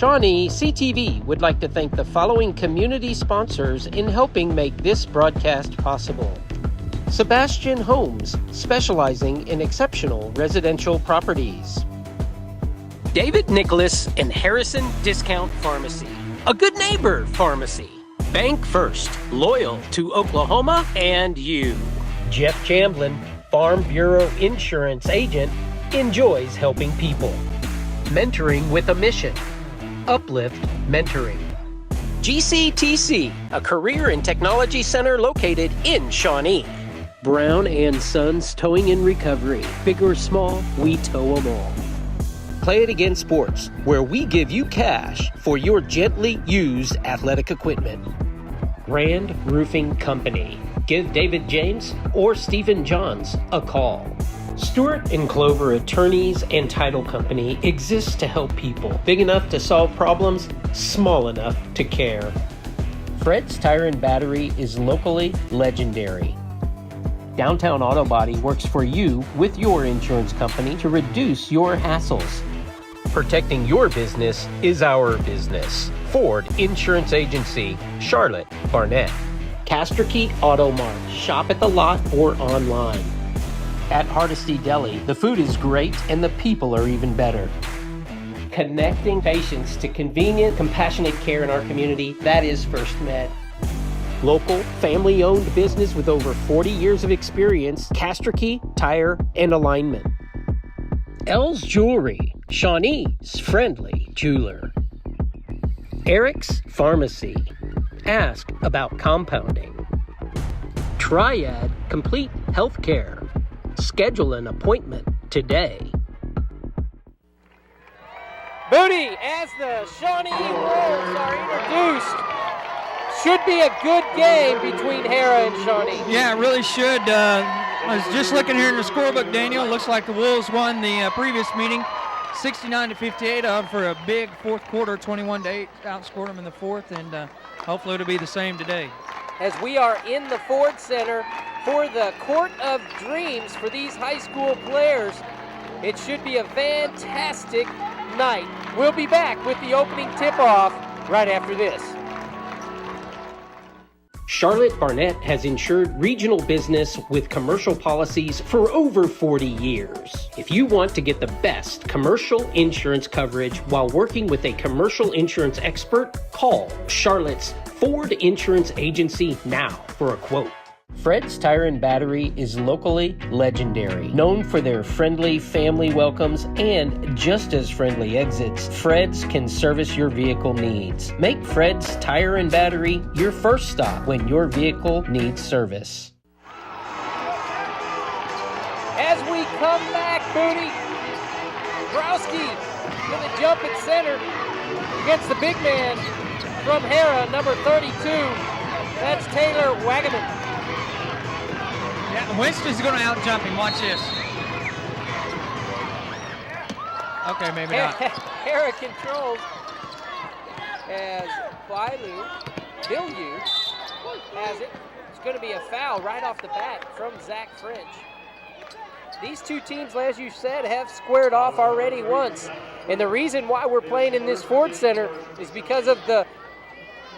ShawneeCTV would like to thank the following community sponsors in helping make this broadcast possible. Sebastian Homes, specializing in exceptional residential properties. David Nicholas and Harrison Discount Pharmacy, a good neighbor pharmacy. Bank First, loyal to Oklahoma and you. Jeff Chamblin, Farm Bureau Insurance Agent, enjoys helping people. Mentoring with a mission. Uplift Mentoring. GCTC, a career and technology center located in Shawnee. Brown and Sons Towing and Recovery. Big or small, we tow them all. Play It Again Sports, where we give you cash for your gently used athletic equipment. Rand Roofing Company. Give David James or Stephen Johns a call. Stewart & Clover Attorneys and Title Company exists to help people. Big enough to solve problems, small enough to care. Fred's Tire and Battery is locally legendary. Downtown Auto Body works for you with your insurance company to reduce your hassles. Protecting your business is our business. Ford Insurance Agency, Charlotte, Barnett. Casterkey Auto Mart. Shop at the lot or online. At Hardesty Deli, the food is great and the people are even better. Connecting patients to convenient, compassionate care in our community, that is First Med. Local, family-owned business with over 40 years of experience, Casterkey Tire and Alignment. L's Jewelry, Shawnee's friendly jeweler. Eric's Pharmacy. Ask about compounding. Triad Complete Healthcare. Schedule an appointment today. Booty, as the Shawnee Wolves are introduced, should be a good game between Harrah and Shawnee. Yeah, it really should. I was just looking here in the scorebook, Daniel. Looks like the Wolves won the previous meeting, 69-58, up for a big fourth quarter, 21-8. Outscored them in the fourth, and hopefully it'll be the same today. As we are in the Ford Center for the Court of Dreams for these high school players, it should be a fantastic night. We'll be back with the opening tip-off right after this. Charlotte Barnett has insured regional business with commercial policies for over 40 years. If you want to get the best commercial insurance coverage while working with a commercial insurance expert, call Charlotte's Ford Insurance Agency now for a quote. Fred's Tire and Battery is locally legendary. Known for their friendly family welcomes and just as friendly exits, Fred's can service your vehicle needs. Make Fred's Tire and Battery your first stop when your vehicle needs service. As we come back, Booty, Browski gonna jump at center against the big man from Harrah, number 32. That's Taylor Wagaman. Yeah, Winston's going to out-jump him. Watch this. Okay, maybe not. Harrah controls as Bilyu has it. It's going to be a foul right off the bat from Zach French. These two teams, as you said, have squared off already once. And the reason why we're playing in this Ford Center is because of the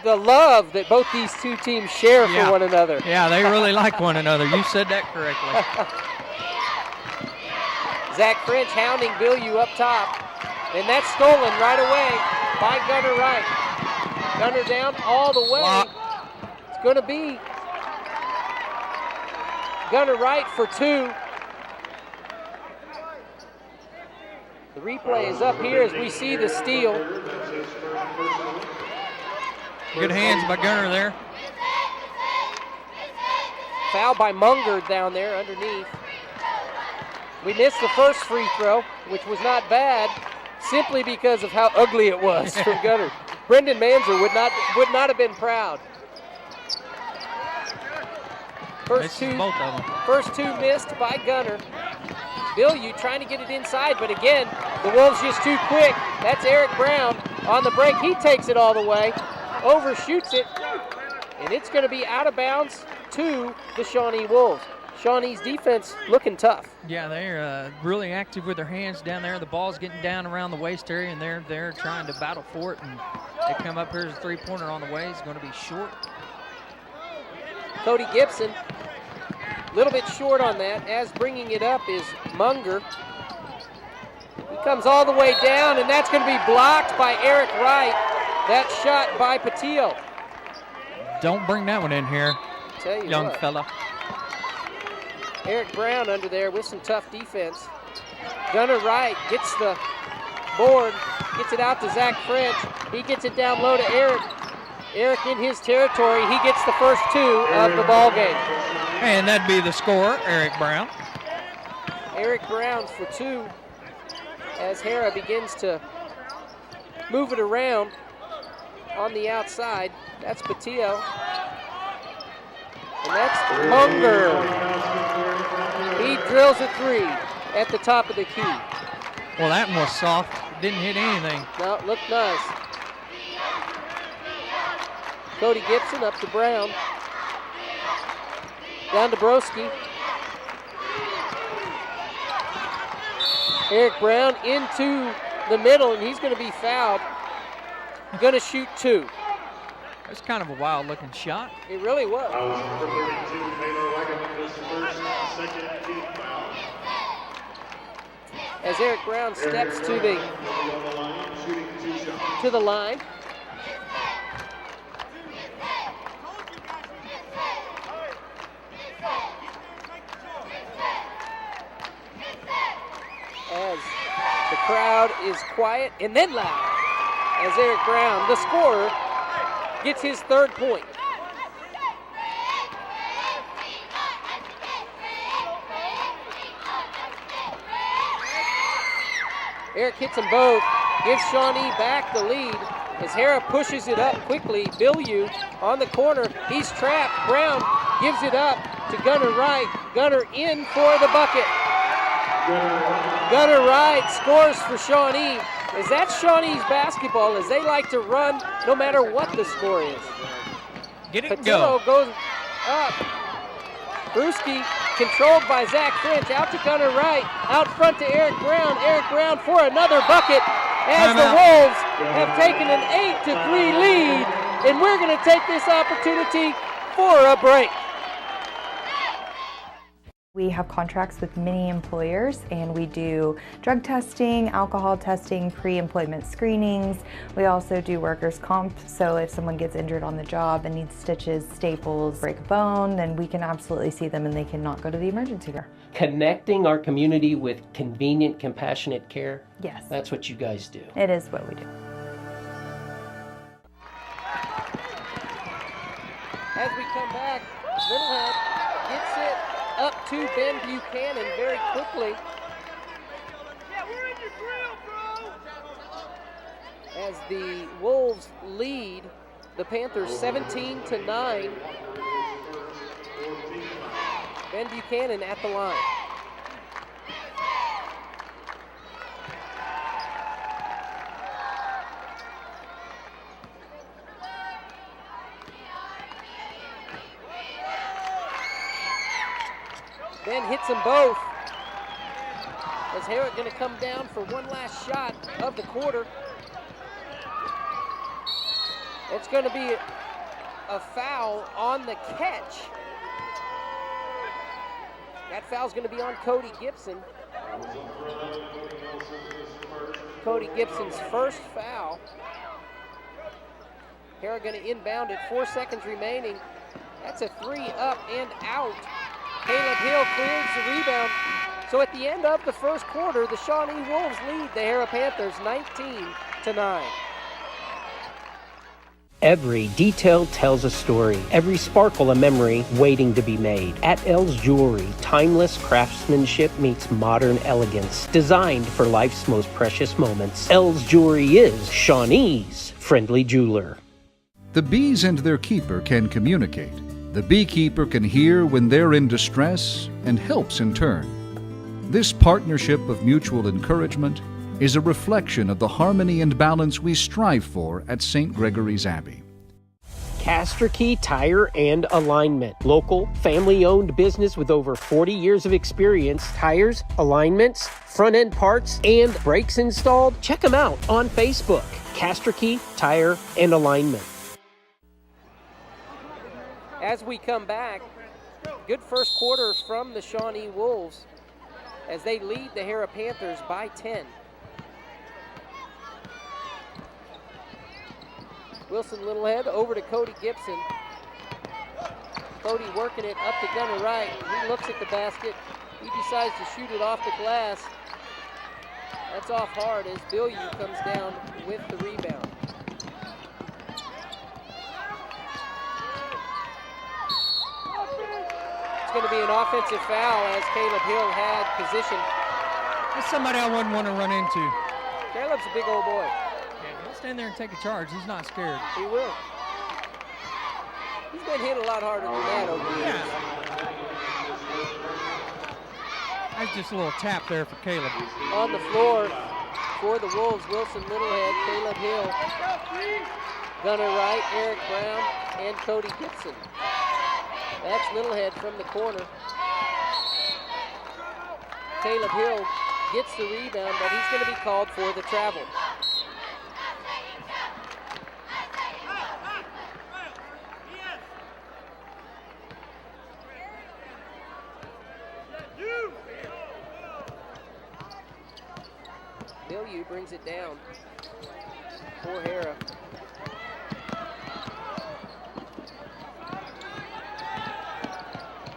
love that both these two teams share for one another. Yeah, they really like one another. You said that correctly. Zach French hounding Bilyu up top. And that's stolen right away by Gunner Wright. Gunner down all the way. Block. It's going to be Gunner Wright for two. The replay is up here as we see the steal. Good hands by Gunner there. Foul by Munger down there underneath. We missed the first free throw, which was not bad, simply because of how ugly it was from Gunner. Brendan Manzer would not have been proud. First two missed by Gunner. Bilyu trying to get it inside, but again, the Wolves just too quick. That's Eric Brown on the break. He takes it all the way, overshoots it, and it's going to be out of bounds to the Shawnee Wolves. Shawnee's defense looking tough. Yeah, they're really active with their hands down there. The ball's getting down around the waist area, and they're trying to battle for it. And they come up here as a three-pointer on the way. It's going to be short. Cody Gibson, a little bit short on that. As bringing it up is Munger. He comes all the way down, and that's going to be blocked by Eric Wright. That shot by Patillo. Don't bring that one in here, Tell you young what. fella. Eric Brown under there with some tough defense. Gunnar Wright gets the board, gets it out to Zach French. He gets it down low to Eric. Eric in his territory. He gets the first two of the ball game. And that'd be the scorer, Eric Brown. Eric Brown for two as Harrah begins to move it around on the outside. That's Patillo. And that's Munger. He drills a three at the top of the key. Well, that one was soft. Didn't hit anything. No, it looked nice. Cody Gibson up to Brown. Down to Broski. Eric Brown into the middle, and he's going to be fouled. Going to shoot two. That's kind of a wild-looking shot. It really was. As Eric Brown steps to the line. As the crowd is quiet and then loud. As Eric Brown, the scorer, gets his third point. Eric hits them both, gives Shawnee back the lead as Harrah pushes it up quickly. Bilyeu on the corner, he's trapped. Brown gives it up to Gunnar Wright. Gunnar in for the bucket. Gunnar Wright scores for Shawnee. As that's Shawnee's basketball, as they like to run no matter what the score is. Get it and go. Patillo goes up. Brewski controlled by Zach French, out to Gunnar Wright, out front to Eric Brown. Eric Brown for another bucket as the Wolves have taken an 8-3 lead, and we're going to take this opportunity for a break. We have contracts with many employers, and we do drug testing, alcohol testing, pre-employment screenings. We also do workers' comp, so if someone gets injured on the job and needs stitches, staples, break a bone, then we can absolutely see them and they cannot go to the emergency room. Connecting our community with convenient, compassionate care. Yes. That's what you guys do. It is what we do. As we come back, Littlehead gets it up to Ben Buchanan very quickly. As the Wolves lead the Panthers 17-9. Ben Buchanan at the line. Ben hits them both. As Harrah going to come down for one last shot of the quarter. It's going to be a foul on the catch. That foul's going to be on Cody Gibson. Cody Gibson's first foul. Harrah going to inbound it, 4 seconds remaining. That's a three up and out. Caleb Hill clears the rebound. So at the end of the first quarter, the Shawnee Wolves lead the Harrah Panthers 19-9. Every detail tells a story. Every sparkle a memory waiting to be made. At L's Jewelry, timeless craftsmanship meets modern elegance. Designed for life's most precious moments. L's Jewelry is Shawnee's friendly jeweler. The bees and their keeper can communicate. The beekeeper can hear when they're in distress and helps in turn. This partnership of mutual encouragement is a reflection of the harmony and balance we strive for at St. Gregory's Abbey. Key Tire and Alignment. Local, family-owned business with over 40 years of experience. Tires, alignments, front-end parts, and brakes installed. Check them out on Facebook. Key Tire and Alignment. As we come back, good first quarter from the Shawnee Wolves as they lead the Harrah Panthers by 10. Wilson Littlehead over to Cody Gibson. Cody working it up to Gunner Wright. He looks at the basket. He decides to shoot it off the glass. That's off hard as Billieu comes down with the rebound. It's going to be an offensive foul as Caleb Hill had position. That's somebody I wouldn't want to run into. Caleb's a big old boy. Yeah, he'll stand there and take a charge. He's not scared. He will. He's been hit a lot harder than that over the years. That's just a little tap there for Caleb. On the floor for the Wolves, Wilson Littlehead, Caleb Hill, Gunner Wright, Eric Brown, and Cody Gibson. That's Littlehead from the corner. Caleb Hill gets the rebound, but he's going to be called for the travel. Billieu brings it down for Harrah.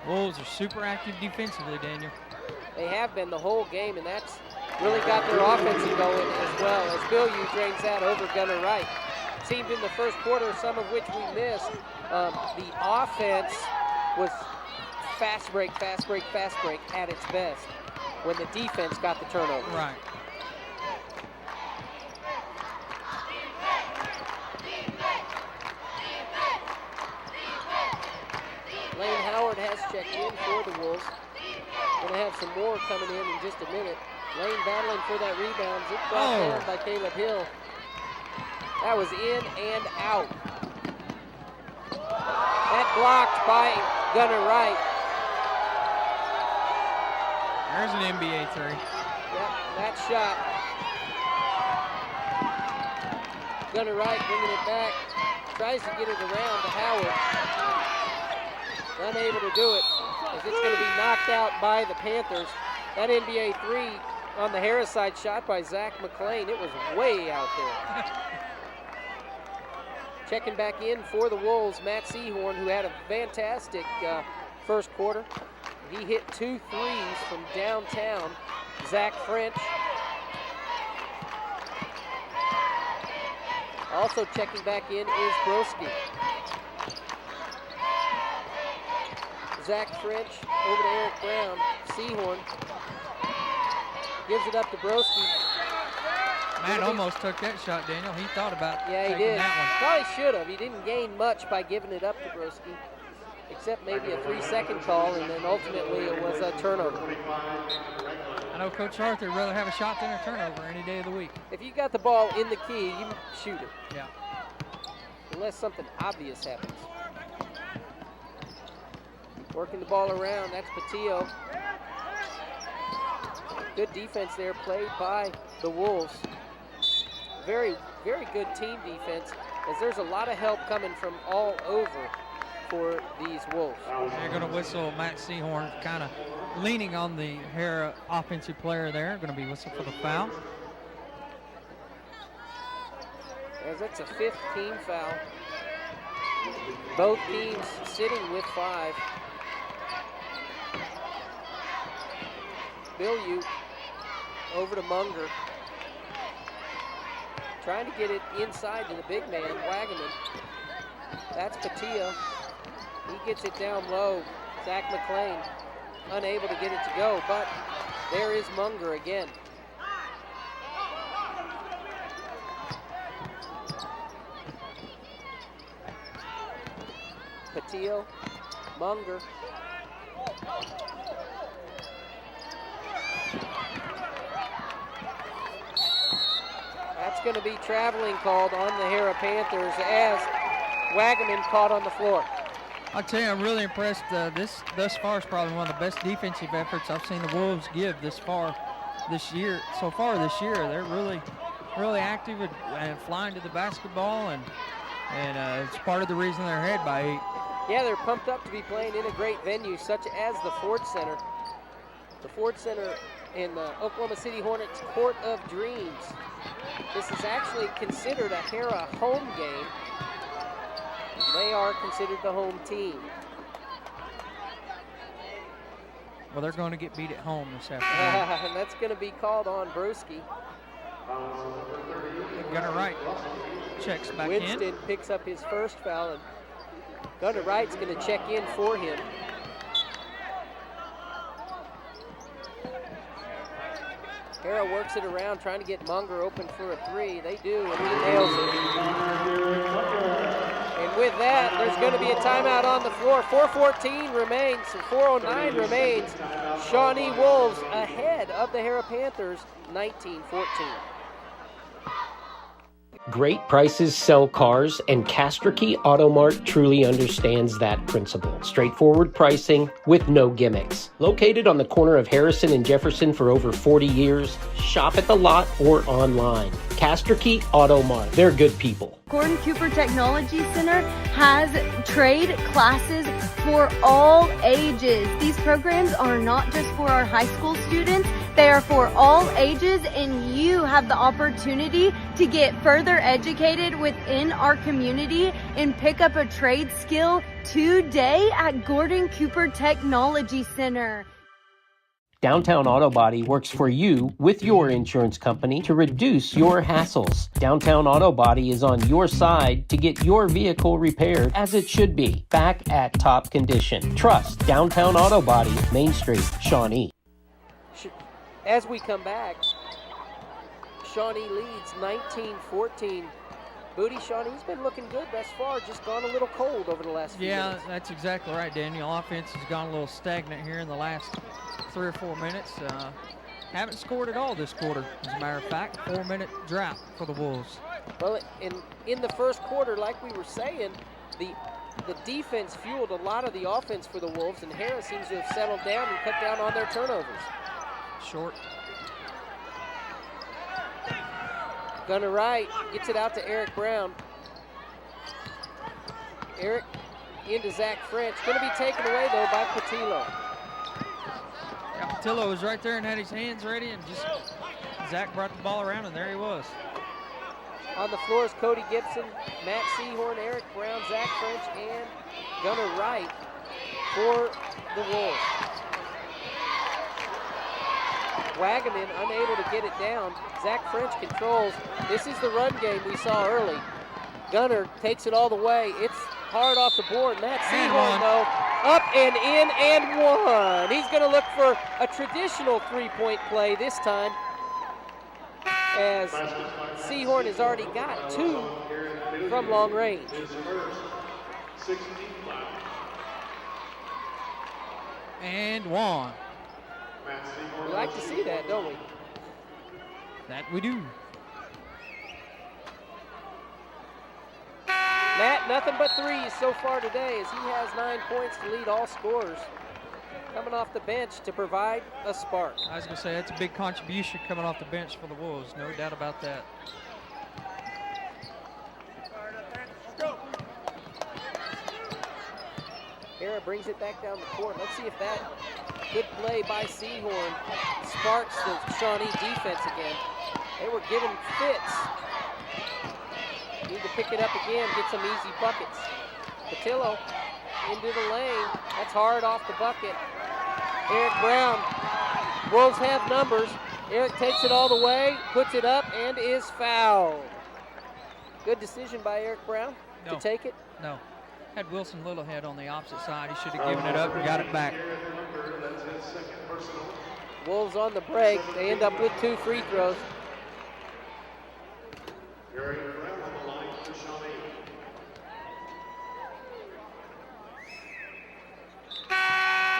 Wolves are super active defensively, Daniel. They have been the whole game, and that's really got their offensive going as well as Billieu drains that over Gunner Wright. Seemed in the first quarter, some of which we missed, the offense was fast break at its best when the defense got the turnover. Right. Lane Howard has checked in for the Wolves. Going to have some more coming in just a minute. Lane battling for that rebound. It's brought down by Caleb Hill. That was in and out. That blocked by Gunner Wright. There's an NBA three. Yep, that shot. Gunner Wright bringing it back. Tries to get it around to Howard. Unable to do it as it's going to be knocked out by the Panthers. That NBA three on the Harrah side shot by Zach McClain. It was way out there. Checking back in for the Wolves, Matt Seahorn, who had a fantastic first quarter. He hit 2 threes from downtown. Zach French. Also checking back in is Broski. Zach French over to Eric Brown. Seahorn gives it up to Broski. Matt almost took that shot, Daniel. He thought about taking did. that one. Probably should have. He didn't gain much by giving it up to Broski, except maybe a 3-second call, and then ultimately it was a turnover. I know Coach Arthur would rather have a shot than a turnover any day of the week. If you got the ball in the key, you shoot it. Yeah. Unless something obvious happens. Working the ball around, that's Patillo. Good defense there played by the Wolves. Very, very good team defense as there's a lot of help coming from all over for these Wolves. They're going to whistle Matt Seahorn, kind of leaning on the Harrah offensive player there. Going to be whistled for the foul. As it's a 5th team foul. Both teams sitting with 5. Billieu over to Munger. Trying to get it inside to the big man, Wagaman. That's Patillo. He gets it down low. Zach McClain unable to get it to go, but there is Munger again. Patillo, Munger. That's going to be traveling called on the Harrah Panthers as Wagaman caught on the floor. I'll tell you, I'm really impressed. This thus far is probably one of the best defensive efforts I've seen the Wolves give this far this year. So far this year, they're really, really active and flying to the basketball, and it's part of the reason they're ahead by 8. Yeah, they're pumped up to be playing in a great venue such as the Ford Center. The Ford Center in the Oklahoma City Hornets Court of Dreams. This is actually considered a Harrah home game. They are considered the home team. Well, they're going to get beat at home this afternoon. And that's going to be called on Broski. Gunnar Wright checks back Winston in. picks up his first foul, and Gunnar Wright's going to check in for him. Harrah works it around, trying to get Munger open for a 3. They do, and he nails it. And with that, there's going to be a timeout on the floor. 4:14 remains, 4:09 remains. Shawnee Wolves ahead of the Harrah Panthers, 19-14. Great prices sell cars, and Castricke Auto Mart truly understands that principle. Straightforward pricing with no gimmicks. Located on the corner of Harrison and Jefferson for over 40 years, shop at the lot or online. Castricke Auto Mart. They're good people. Gordon Cooper Technology Center has trade classes for all ages. These programs are not just for our high school students, they are for all ages, and you have the opportunity to get further educated within our community and pick up a trade skill today at Gordon Cooper Technology Center. Downtown Auto Body works for you with your insurance company to reduce your hassles. Downtown Auto Body is on your side to get your vehicle repaired as it should be, back at top condition. Trust Downtown Auto Body, Main Street, Shawnee. As we come back, Shawnee leads 19-14. Booty, Shawnee's been looking good thus far, just gone a little cold over the last few minutes. Yeah, that's exactly right, Daniel. Offense has gone a little stagnant here in the last 3 or 4 minutes. Haven't scored at all this quarter, as a matter of fact. 4-minute drought for the Wolves. Well, in the first quarter, like we were saying, the defense fueled a lot of the offense for the Wolves, and Harrah seems to have settled down and cut down on their turnovers. Short. Gunnar Wright gets it out to Eric Brown. Eric into Zach French. Going to be taken away, though, by Patillo. Yeah, Patillo was right there and had his hands ready, and just Zach brought the ball around, and there he was. On the floor is Cody Gibson, Matt Seahorn, Eric Brown, Zach French, and Gunnar Wright for the Wolves. Wagaman unable to get it down. Zach French controls. This is the run game we saw early. Gunnar takes it all the way. It's hard off the board. Matt Seahorn, though, up and in and one. He's going to look for a traditional three-point play this time, as Seahorn has already got 2 from long range. And one. We like to see that, don't we? That we do. Matt, nothing but threes so far today, as he has 9 points to lead all scorers. Coming off the bench to provide a spark. I was going to say, that's a big contribution coming off the bench for the Wolves. No doubt about that. Harrah brings it back down the court. Let's see if that good play by Seahorn sparks the Shawnee defense again. They were given fits. Need to pick it up again, get some easy buckets. Patillo into the lane. That's hard off the bucket. Eric Brown. Wolves have numbers. Eric takes it all the way, puts it up, and is fouled. Good decision by Eric Brown to take it. No. Had Wilson Littlehead on the opposite side. He should have given it up and got it back. Wolves on the break. They end up with 2 free throws.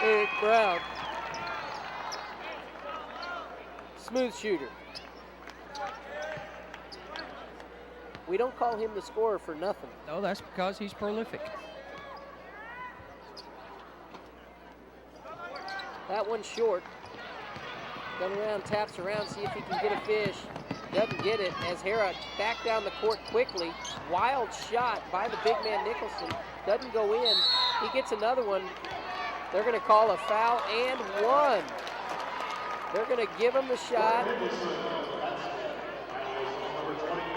Eric Brown. Smooth shooter. We don't call him the scorer for nothing. No, that's because he's prolific. That one's short. Gun around, taps around, see if he can get a fish. Doesn't get it as Harrah back down the court quickly. Wild shot by the big man Nicholson. Doesn't go in. He gets another one. They're going to call a foul and one. They're going to give him the shot.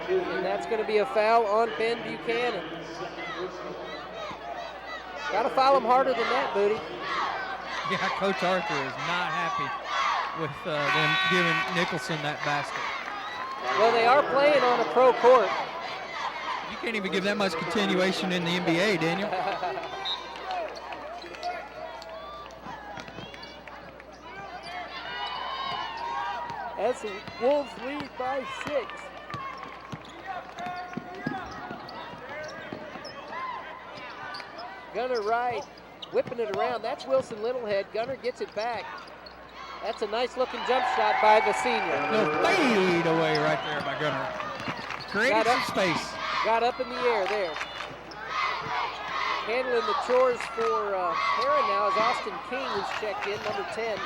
And that's going to be a foul on Ben Buchanan. Got to foul him harder than that, Booty. Yeah, Coach Arthur is not happy with them giving Nicholson that basket. Well, they are playing on a pro court. You can't even give that much continuation in the NBA, Daniel. As the Wolves lead by 6. Gunner right, whipping it around. That's Wilson Littlehead. Gunner gets it back. That's a nice looking jump shot by the senior. No fade away right there by Gunner. Created some space. Got up in the air there. Handling the chores for Harrah now is Austin King, who's checked in, number 10.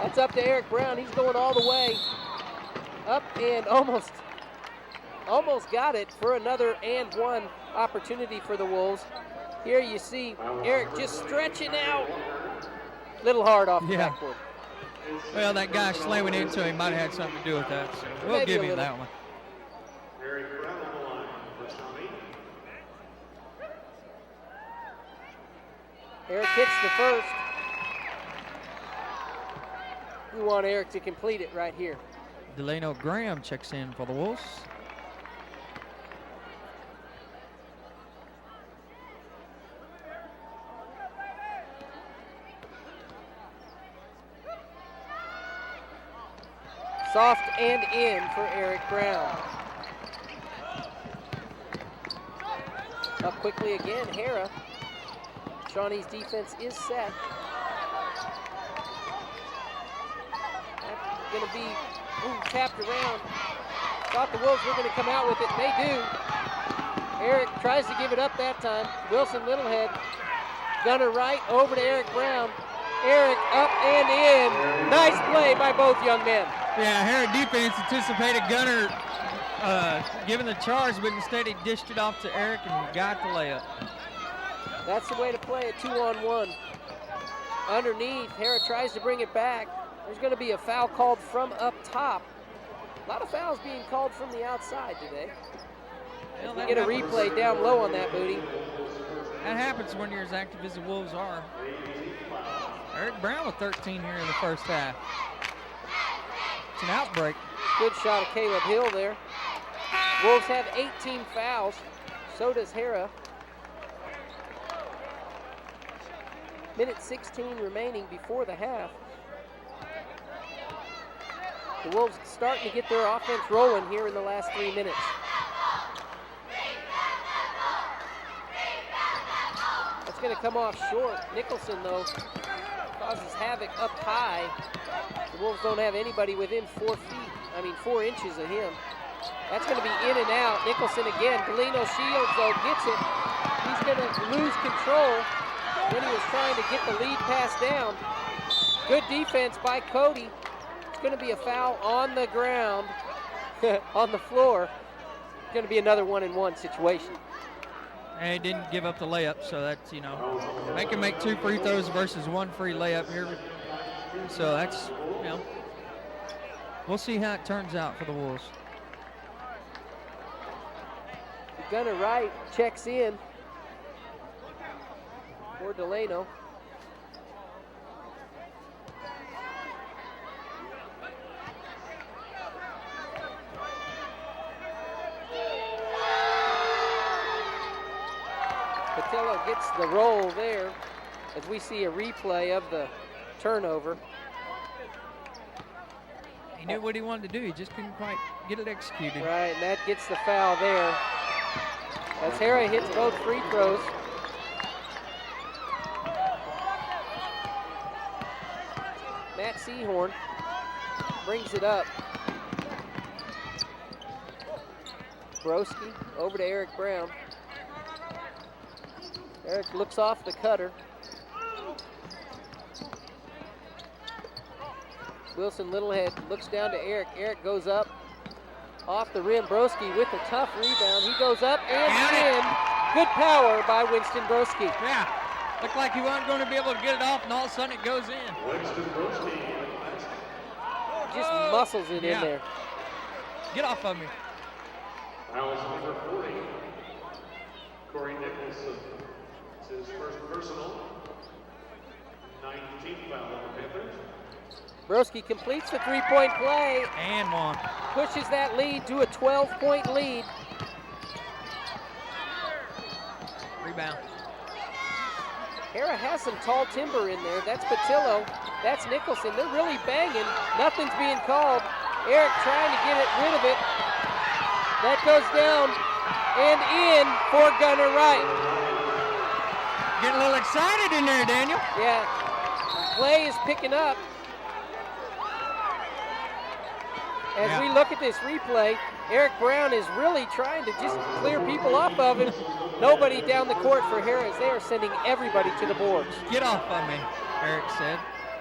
That's up to Eric Brown. He's going all the way. Up and almost got it for another and one opportunity for the Wolves. Here you see Eric just stretching out. Little hard off the backboard. Well, that guy slamming into him might have had something to do with that, so we'll Maybe give a him little. that one. Eric hits the first. We want Eric to complete it right here. Delano Graham checks in for the Wolves. Soft and in for Eric Brown. Up quickly again, Harrah. Shawnee's defense is set. That's going to be tapped around. Thought the Wolves were going to come out with it. They do. Eric tries to give it up that time. Wilson Littlehead. Gunner right over to Eric Brown. Eric up and in. Nice play by both young men. Yeah, Harrah defense anticipated Gunner giving the charge, but instead he dished it off to Eric and got the layup. That's the way to play it, 2-on-1. Underneath, Harrah tries to bring it back. There's going to be a foul called from up top. A lot of fouls being called from the outside today. Well, We get a replay down low on that, Booty. That happens when you're as active as the Wolves are. Eric Brown with 13 here in the first half. It's an outbreak. Good shot of Caleb Hill there. Wolves have 18 fouls. So does Harrah. Minute 16 remaining before the half. The Wolves starting to get their offense rolling here in the last 3 minutes. That's going to come off short. Nicholson, though, causes havoc up high. The Wolves don't have anybody within 4 inches of him. That's going to be in and out. Nicholson again. Delano Shields, though, gets it. He's going to lose control when he was trying to get the lead pass down. Good defense by Cody. It's going to be a foul on the ground, on the floor. It's going to be another 1-and-1 situation. And he didn't give up the layup, so that's, they can make 2 free throws versus 1 free layup here. So that's, we'll see how it turns out for the Wolves. Gunner right checks in for Delano. Cotillo gets the roll there as we see a replay of the turnover. He knew what he wanted to do. He just couldn't quite get it executed. Right, and that gets the foul there. As Harrah hits both free throws. Matt Seahorn brings it up. Broski over to Eric Brown. Eric looks off the cutter. Wilson Littlehead looks down to Eric. Eric goes up off the rim. Broski with a tough rebound. He goes up and in. Good power by Winston Broski. Yeah, looked like he wasn't going to be able to get it off, and all of a sudden it goes in. Winston Broski. Just muscles it in there. Get off of me. Fouls number 40. Corey Nicholson. It's his first personal. 19th foul on the Panthers. Broski completes the three-point play. And one. Pushes that lead to a 12-point lead. Rebound. Harrah has some tall timber in there. That's Patillo. That's Nicholson. They're really banging. Nothing's being called. Eric trying to get rid of it. That goes down and in for Gunner Wright. Getting a little excited in there, Daniel. Yeah. Play is picking up. As we look at this replay, Eric Brown is really trying to just clear people off of him. Nobody down the court for Harrah as they are sending everybody to the boards. Get off of me, Eric said.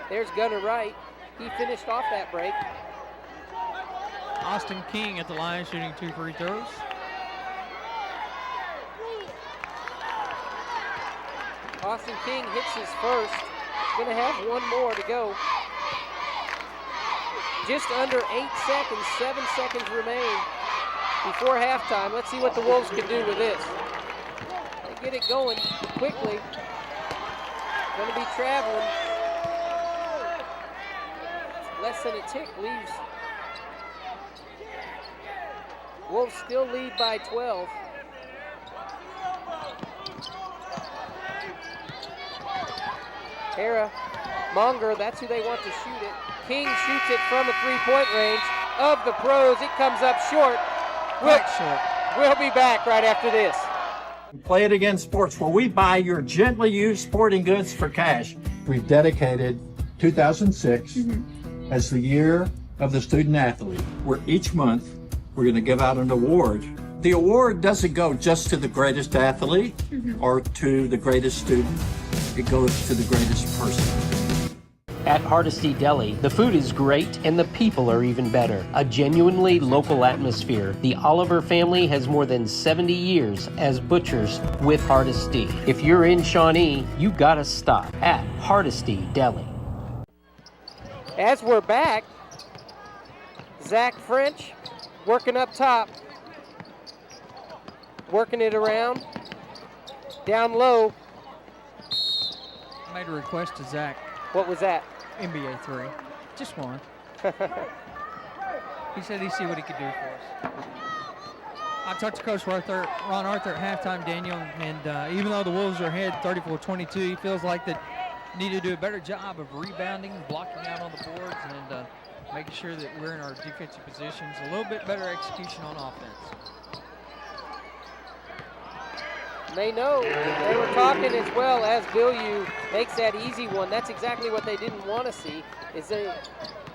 There's Gunner Wright. He finished off that break. Austin King at the line shooting 2 free throws. Austin King hits his first. Gonna have one more to go. Just under 8 seconds, 7 seconds remain before halftime. Let's see what the Wolves can do with this. They get it going quickly. Gonna be traveling. Less than a tick leaves. Wolves still lead by 12. Harrah, Monger, that's who they want to shoot it. King shoots it from the three-point range of the pros. It comes up short. We'll be back right after this. Play It Again Sports, where we buy your gently used sporting goods for cash. We've dedicated 2006 as the year of the student athlete, where each month we're going to give out an award. The award doesn't go just to the greatest athlete or to the greatest student. It goes to the greatest person. At Hardesty Deli, the food is great and the people are even better. A genuinely local atmosphere. The Oliver family has more than 70 years as butchers with Hardesty. If you're in Shawnee, you gotta stop at Hardesty Deli. As we're back, Zach French working up top. Working it around. Down low. Made a request to Zach. What was that? NBA 3. Just one. He said he'd see what he could do for us. I talked to Coach Ron Arthur at halftime, Daniel, and even though the Wolves are ahead 34-22, he feels like they need to do a better job of rebounding, blocking out on the boards, and making sure that we're in our defensive positions. A little bit better execution on offense. They know. They were talking as well as Bilyeu makes that easy one. That's exactly what they didn't want to see. Is they,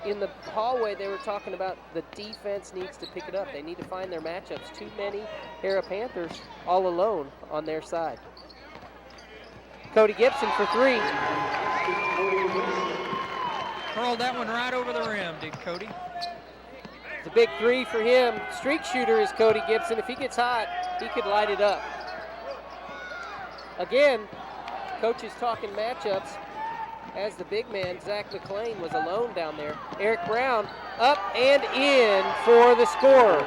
in the hallway, they were talking about the defense needs to pick it up. They need to find their matchups. Too many Harrah Panthers all alone on their side. Cody Gibson for three. Curled that one right over the rim, did Cody. It's a big three for him. Streak shooter is Cody Gibson. If he gets hot, he could light it up. Again, coach is talking matchups as the big man, Zach McClain, was alone down there. Eric Brown up and in for the score.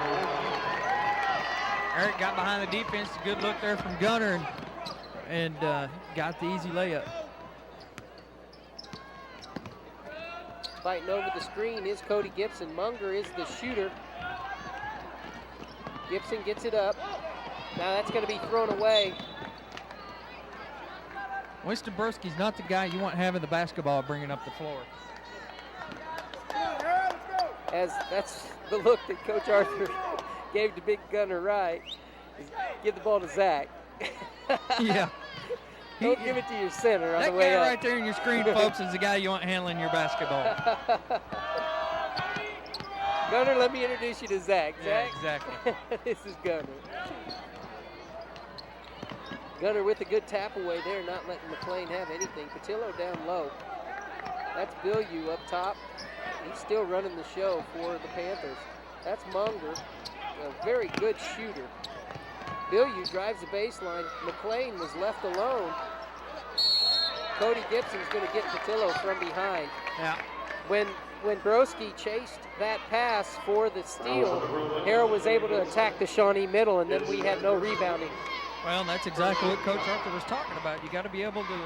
Eric got behind the defense. A good look there from Gunner and got the easy layup. Fighting over the screen is Cody Gibson. Munger is the shooter. Gibson gets it up. Now that's going to be thrown away. Winston Broski's not the guy you want having the basketball bringing up the floor. As that's the look that Coach Arthur gave to Big Gunner Wright. Give the ball to Zach. Yeah. Don't give it to your center on that the way guy up. right there in your screen, folks, is the guy you want handling your basketball. Gunner, let me introduce you to Zach. Yeah, Zach? exactly. This is Gunner. Gunner with a good tap away there, not letting McLean have anything. Patillo down low. That's Billieu up top. He's still running the show for the Panthers. That's Munger, a very good shooter. Billieu drives the baseline. McLean was left alone. Cody Gibson's going to get Patillo from behind. Yeah. When Broski chased that pass for the steal, Harrah was able to attack the Shawnee middle, and then we had no rebounding. Well, and that's exactly what Coach Arthur was talking about. You got to be able to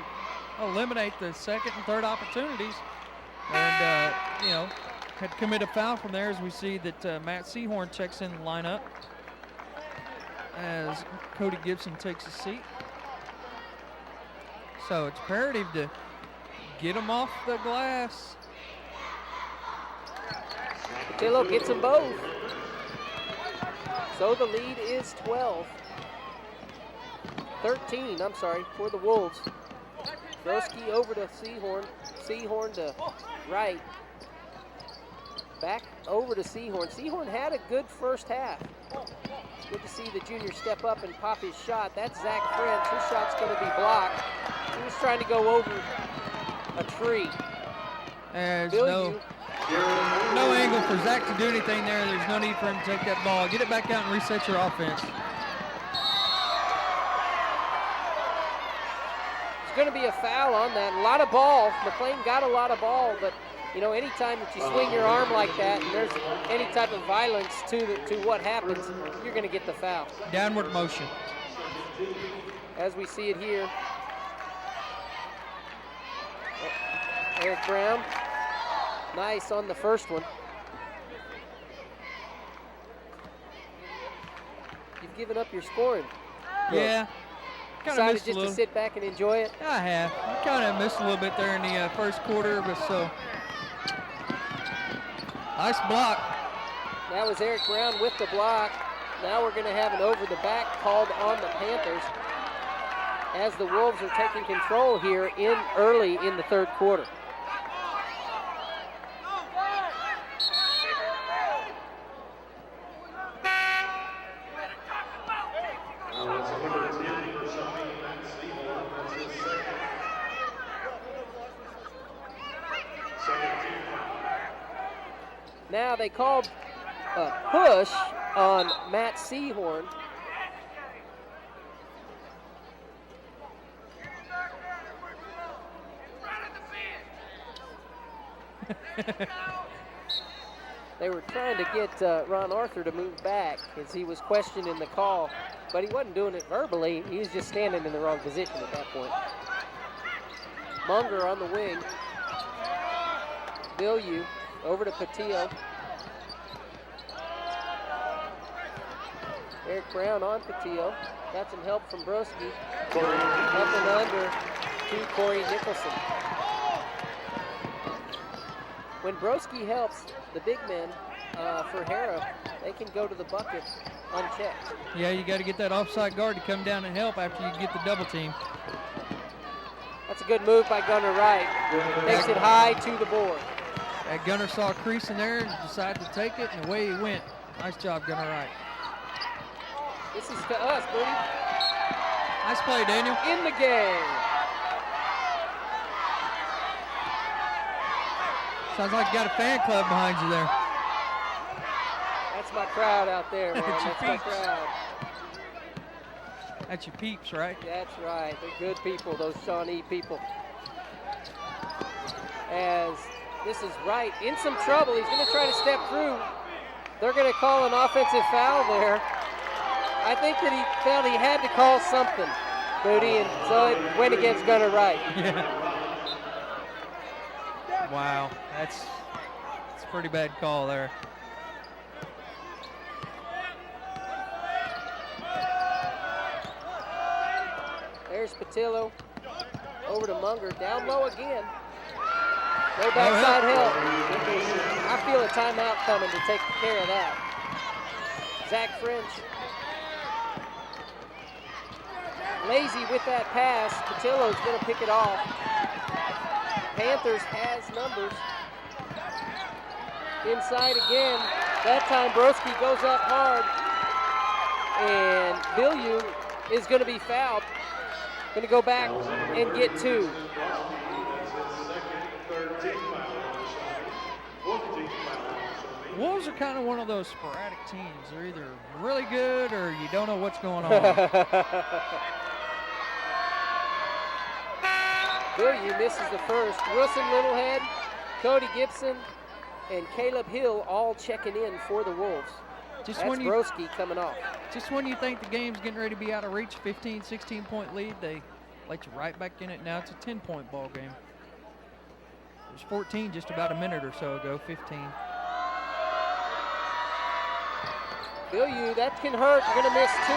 eliminate the second and third opportunities. And, had to commit a foul from there as we see that Matt Seahorn checks in the lineup as Cody Gibson takes a seat. So it's imperative to get him off the glass. Patillo gets them both. So the lead is 13, for the Wolves. Broski over to Seahorn. Seahorn to right. Back over to Seahorn. Seahorn had a good first half. It's good to see the junior step up and pop his shot. That's Zach French. His shot's going to be blocked. He was trying to go over a tree. There's no angle for Zach to do anything there. There's no need for him to take that ball. Get it back out and reset your offense. It's going to be a foul on that. A lot of ball. McLean got a lot of ball, but anytime that you swing your arm like that and there's any type of violence to what happens, you're going to get the foul. Downward motion. As we see it here. Eric Brown, nice on the first one. You've given up your scoring. Yeah. Decided just to sit back and enjoy it? I have. I kind of missed a little bit there in the first quarter, but so. Nice block. That was Eric Brown with the block. Now we're going to have an over the back called on the Panthers as the Wolves are taking control here early in the third quarter. Now they called a push on Matt Seahorn. They were trying to get Ron Arthur to move back as he was questioning the call, but he wasn't doing it verbally. He was just standing in the wrong position at that point. Munger on the wing. Billieu over to Patillo. Eric Brown on Patillo. Got some help from Broski. Up and under to Corey Nicholson. When Broski helps the big men for Harrah, they can go to the bucket unchecked. Yeah, you got to get that offside guard to come down and help after you get the double team. That's a good move by Gunner Wright. Takes it high to the board. That Gunner saw a crease in there and decided to take it, and away he went. Nice job, Gunner Wright. This is to us, Booty. Nice play, Daniel. In the game. Sounds like you got a fan club behind you there. That's my crowd out there, man. That's your That's my peeps. crowd. That's your peeps, right? That's right. They're good people, those Shawnee people. As this is Wright in some trouble. He's going to try to step through. They're going to call an offensive foul there. I think that he felt he had to call something, Booty, and so it went against Gunner Wright. Yeah. Wow, that's a pretty bad call there. There's Patillo. Over to Munger. Down low again. No backside help. I feel a timeout coming to take care of that. Zach French. Lazy with that pass. Patillo's going to pick it off. Panthers has numbers. Inside again. That time Broski goes up hard, and Villieu is going to be fouled. Going to go back and get 2. Wolves are kind of one of those sporadic teams. They're either really good or you don't know what's going on. Villieu misses the first. Wilson Littlehead, Cody Gibson, and Caleb Hill all checking in for the Wolves. That's Broski coming off. Just when you think the game's getting ready to be out of reach, 15, 16-point lead, they let you right back in it. Now it's a 10-point ball game. It was 14 just about a minute or so ago, 15. Villieu, that can hurt. You're going to miss 2.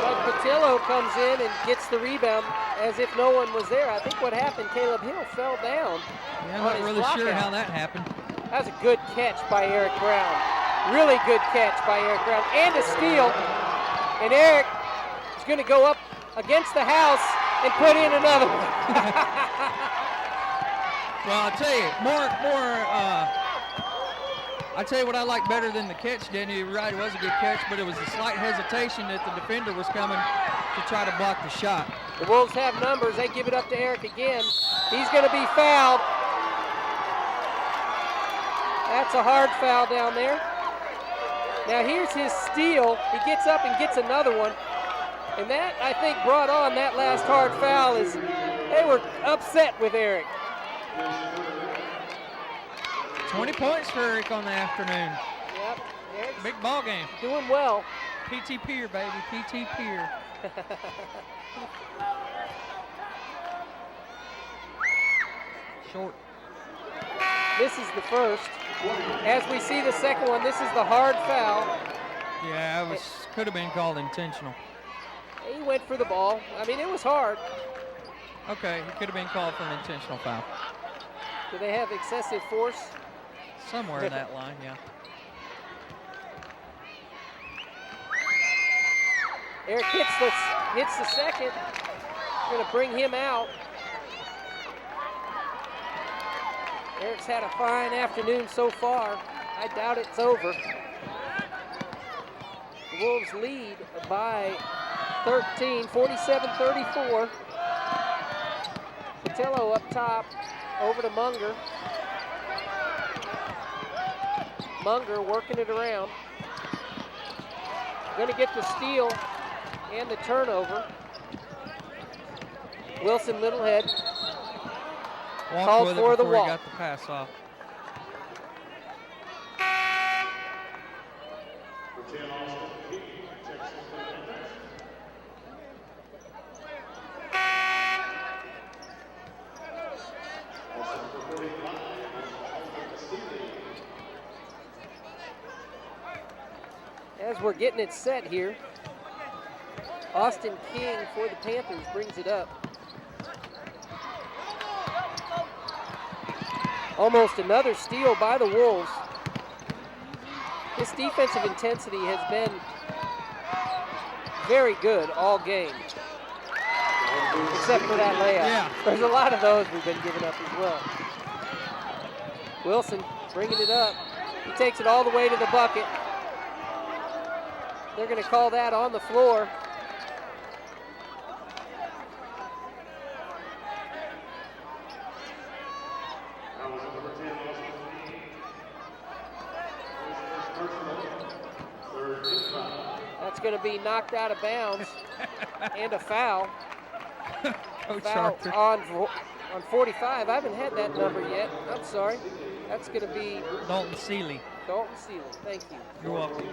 But Patillo comes in and gets the rebound as if no one was there. I think what happened, Caleb Hill fell down. Yeah, I'm not really sure how that happened. That was a good catch by Eric Brown. Really good catch by Eric Brown. And a steal. And Eric is going to go up against the house and put in another one. Well, I'll tell you, I'll tell you what I like better than the catch, Danny. You're right, it was a good catch, but it was a slight hesitation that the defender was coming to try to block the shot. The Wolves have numbers. They give it up to Eric again. He's going to be fouled. That's a hard foul down there. Now here's his steal. He gets up and gets another one. And that, I think, brought on that last hard foul as they were upset with Eric. 20 points for Eric on the afternoon. Yep. Eric's big ball game. Doing well. PT Pier, baby. PT Pier. Short. This is the first. As we see the second one, this is the hard foul. Yeah, it could have been called intentional. He went for the ball. I mean, it was hard. Okay, it could have been called for an intentional foul. Do they have excessive force? Somewhere in that line, yeah. Eric hits the second. Going to bring him out. Eric's had a fine afternoon so far. I doubt it's over. The Wolves lead by 13, 47-34. Patillo up top, over to Munger. Munger working it around. Going to get the steal and the turnover. Wilson Littlehead called for the walk. He got the pass off. As we're getting it set here, Austin King for the Panthers brings it up. Almost another steal by the Wolves. This defensive intensity has been very good all game, except for that layup. Yeah. There's a lot of those we've been giving up as well. Wilson bringing it up. He takes it all the way to the bucket. They're going to call that on the floor. That's going to be knocked out of bounds and a foul. Foul on 45. I haven't had that number yet. I'm sorry. That's going to be Dalton Seeley. Dalton Seeley. Thank you. You're welcome.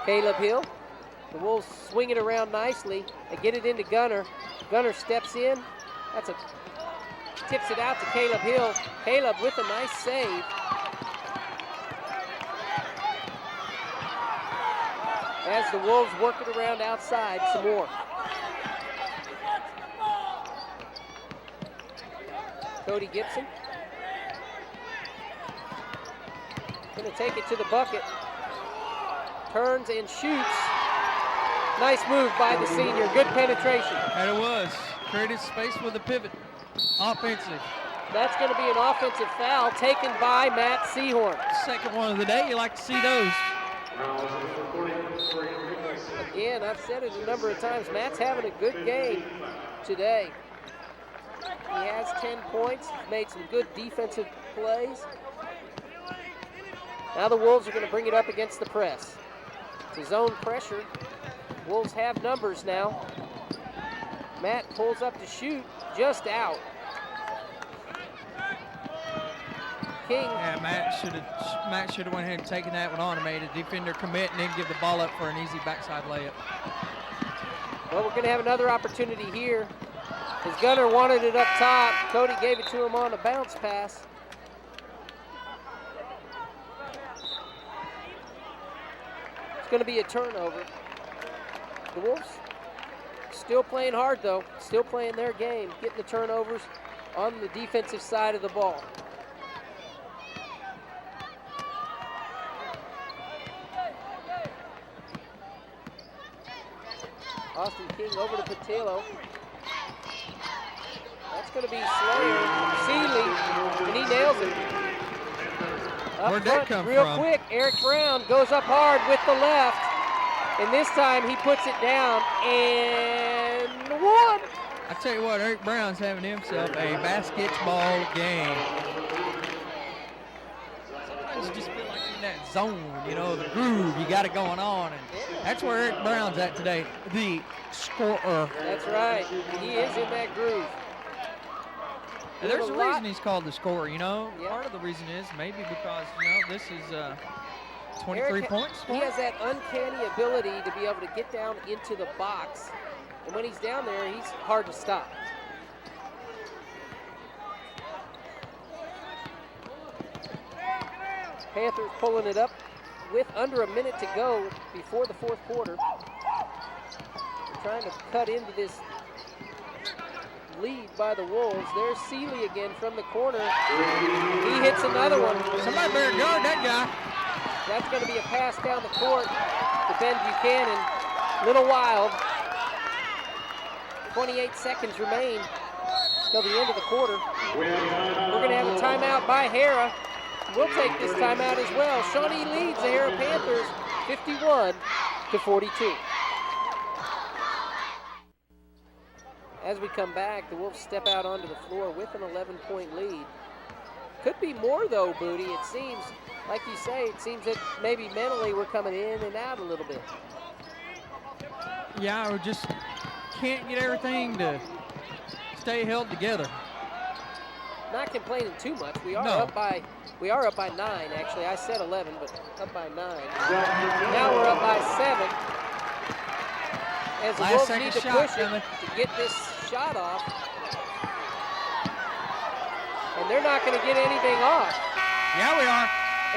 Caleb Hill. The Wolves swing it around nicely. They get it into Gunner. Gunner steps in. Tips it out to Caleb Hill. Caleb with a nice save. As the Wolves work it around outside some more. Cody Gibson. Gonna take it to the bucket. Turns and shoots. Nice move by the senior. Good penetration. And it was. Created space with a pivot. Offensive. That's going to be an offensive foul taken by Matt Seahorn. Second one of the day. You like to see those. Again, I've said it a number of times, Matt's having a good game today. He has 10 points, he's made some good defensive plays. Now the Wolves are going to bring it up against the press. It's a zone pressure. Wolves have numbers now. Matt pulls up to shoot, just out. King. Yeah, Matt should have went ahead and taken that one on and made a defender commit and then give the ball up for an easy backside layup. Well, we're going to have another opportunity here. His gunner wanted it up top. Cody gave it to him on a bounce pass. It's going to be a turnover. The Wolves still playing hard, though. Still playing their game, getting the turnovers on the defensive side of the ball. Austin King over to Patillo. That's going to be Slayer. Seeley, and he nails it. Where'd that come real from? Quick, Eric Brown goes up hard with the left, and this time he puts it down and one. I tell you what, Eric Brown's having himself a basketball game. Sometimes you just feel like you're in that zone, you know, the groove, you got it going on, and that's where Eric Brown's at today, the scorer. That's right, he is in that groove. And there's a reason he's called the scorer, you know. Yeah. Part of the reason is maybe because, you know, this is 23 points. He has that uncanny ability to be able to get down into the box. And when he's down there, he's hard to stop. Panthers pulling it up with under a minute to go before the fourth quarter. They're trying to cut into this lead by the Wolves. There's Seeley again from the corner. He hits another one. Somebody better guard that guy. That's going to be a pass down the court to Ben Buchanan. Little wild. 28 seconds remain till the end of the quarter. We're going to have a timeout by Harrah. We'll take this timeout as well. Shawnee leads the Harrah Panthers 51-42. As we come back, the Wolves step out onto the floor with an 11-point lead. Could be more though, Booty. It seems, like you say, it seems that maybe mentally we're coming in and out a little bit. Yeah, we just can't get everything to stay held together. Not complaining too much. We are up by 9 actually. I said 11, but up by 9. Now we're up by 7. As the Wolves need to push it to get this shot off. And they're not going to get anything off. Yeah, we are.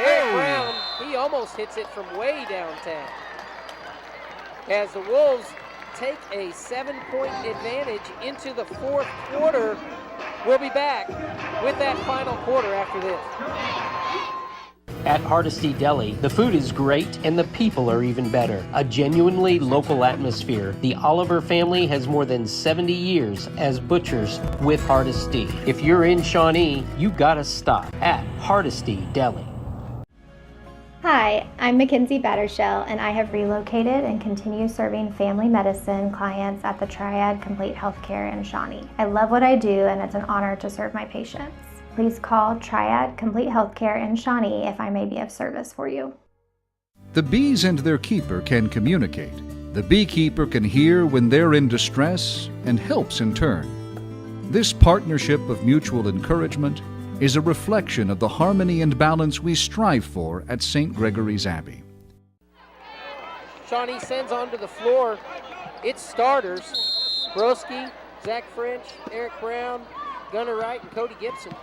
Eric Brown, he almost hits it from way downtown. As the Wolves take a 7-point advantage into the fourth quarter. We'll be back with that final quarter after this. At Hardesty Deli, the food is great and the people are even better. A genuinely local atmosphere. The Oliver family has more than 70 years as butchers with Hardesty. If you're in Shawnee, you gotta stop at Hardesty Deli. Hi, I'm Mackenzie Battershell, and I have relocated and continue serving family medicine clients at the Triad Complete Healthcare in Shawnee. I love what I do, and it's an honor to serve my patients. Please call Triad Complete Healthcare in Shawnee if I may be of service for you. The bees and their keeper can communicate. The beekeeper can hear when they're in distress and helps in turn. This partnership of mutual encouragement is a reflection of the harmony and balance we strive for at St. Gregory's Abbey. Shawnee sends onto the floor its starters, Broski, Zach French, Eric Brown, Gunnar Wright, and Cody Gibson.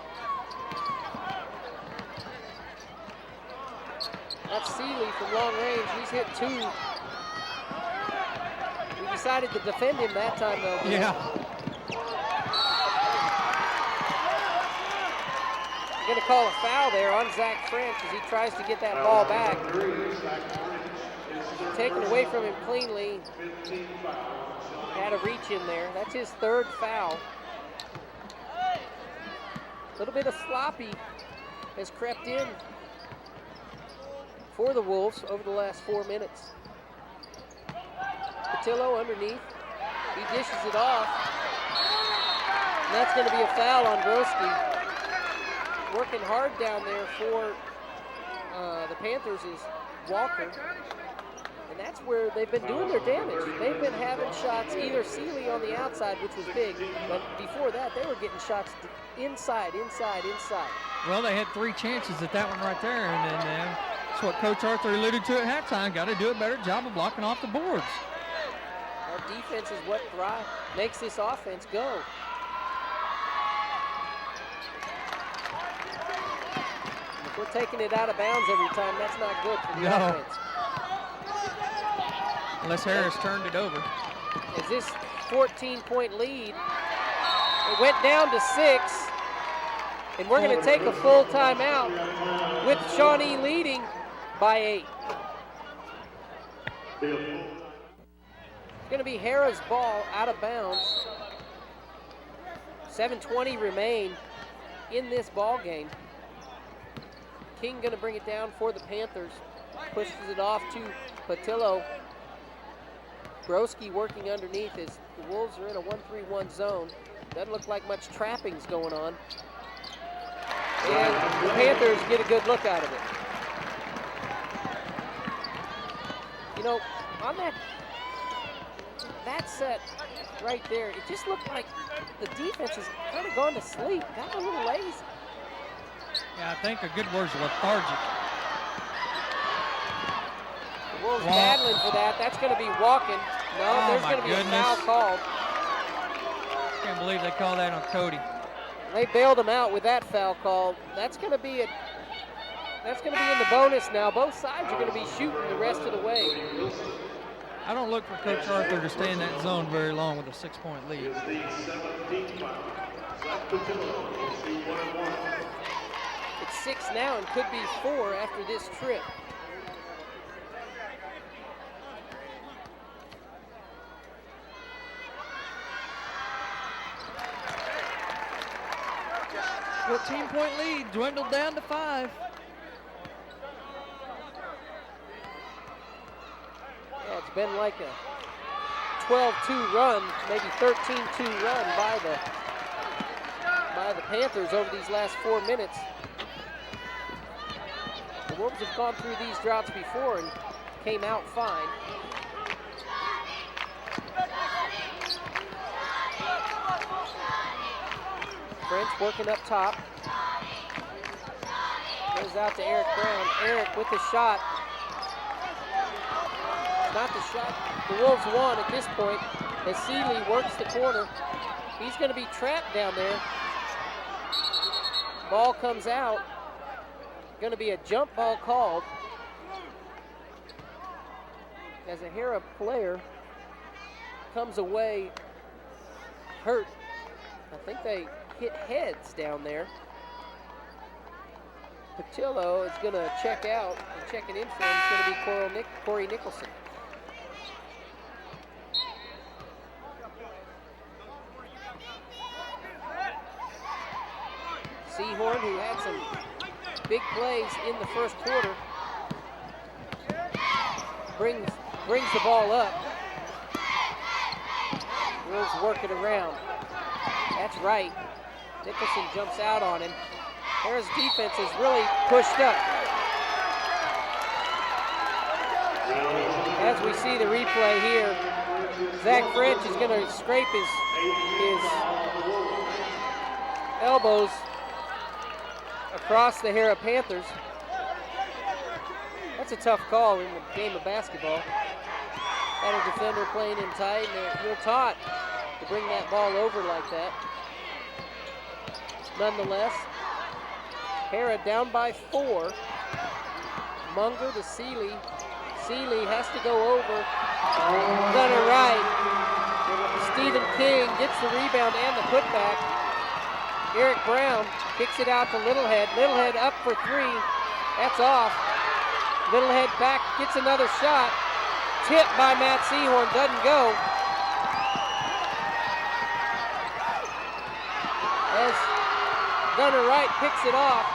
That's Seeley from long range. He's hit 2. We decided to defend him that time, though. Yeah. We're going to call a foul there on Zach French as he tries to get that ball back. Taken away from him cleanly. Had a reach in there. That's his 3rd foul. little bit of sloppy has crept in for the Wolves over the last 4 minutes. Patillo underneath. He dishes it off. And that's going to be a foul on Broski. Working hard down there for the Panthers is Walker. And that's where they've been doing their damage. They've been having shots, either Seeley on the outside, which was big, but before that, they were getting shots inside. Well, they had 3 chances at that one right there, and then that's what Coach Arthur alluded to at halftime. Got to do a better job of blocking off the boards. Our defense is what makes this offense go. If we're taking it out of bounds every time, that's not good for the offense. Unless Harris turned it over. As this 14-point lead, it went down to 6, and we're going to take a full timeout with Shawnee leading by 8. It's going to be Harrah's ball out of bounds. 7:20 remain in this ball game. King going to bring it down for the Panthers. Pushes it off to Patillo. Broski working underneath as the Wolves are in a 1-3-1 zone. Doesn't look like much trappings going on. And the Panthers get a good look out of it. You know, on that set right there, it just looked like the defense has kind of gone to sleep, got a little lazy. Yeah, I think a good word's lethargic. The Wolves battling for that. That's going to be walking. No, there's going to be a foul called. Can't believe they called that on Cody. They bailed him out with that foul call. That's going to be in the bonus now. Both sides are going to be shooting the rest of the way. I don't look for Coach Arthur to stay in that zone very long with a 6-point lead. It's 6 now and could be 4 after this trip. A 14-point lead dwindled down to 5. Yeah, it's been like a 12-2 run, maybe 13-2 run by the Panthers over these last 4 minutes. The Wolves have gone through these droughts before and came out fine. French working up top. Goes out to Eric Brown. Eric with the shot. Not the shot the Wolves won at this point as Seeley works the corner. He's going to be trapped down there. Ball comes out. Going to be a jump ball called as a Harrah player comes away hurt. I think they hit heads down there. Patillo is going to check out, and checking in for him is going to be Corey Nicholson. Seahorn, who had some big plays in the first quarter, brings the ball up. Wolves work it around. That's right. Nicholson jumps out on him. Harrah's defense is really pushed up. As we see the replay here, Zach French is going to scrape his elbows across the Harrah Panthers. That's a tough call in the game of basketball. Had a defender playing in tight, and you're taught to bring that ball over like that. Nonetheless, Harrah down by 4. Munger to Seeley. Seeley has to go over. Gunner right. Stephen King gets the rebound and the putback. Eric Brown kicks it out to Littlehead. Littlehead up for 3. That's off. Littlehead back, gets another shot. Tipped by Matt Seahorn, doesn't go. As Gunner Wright picks it off.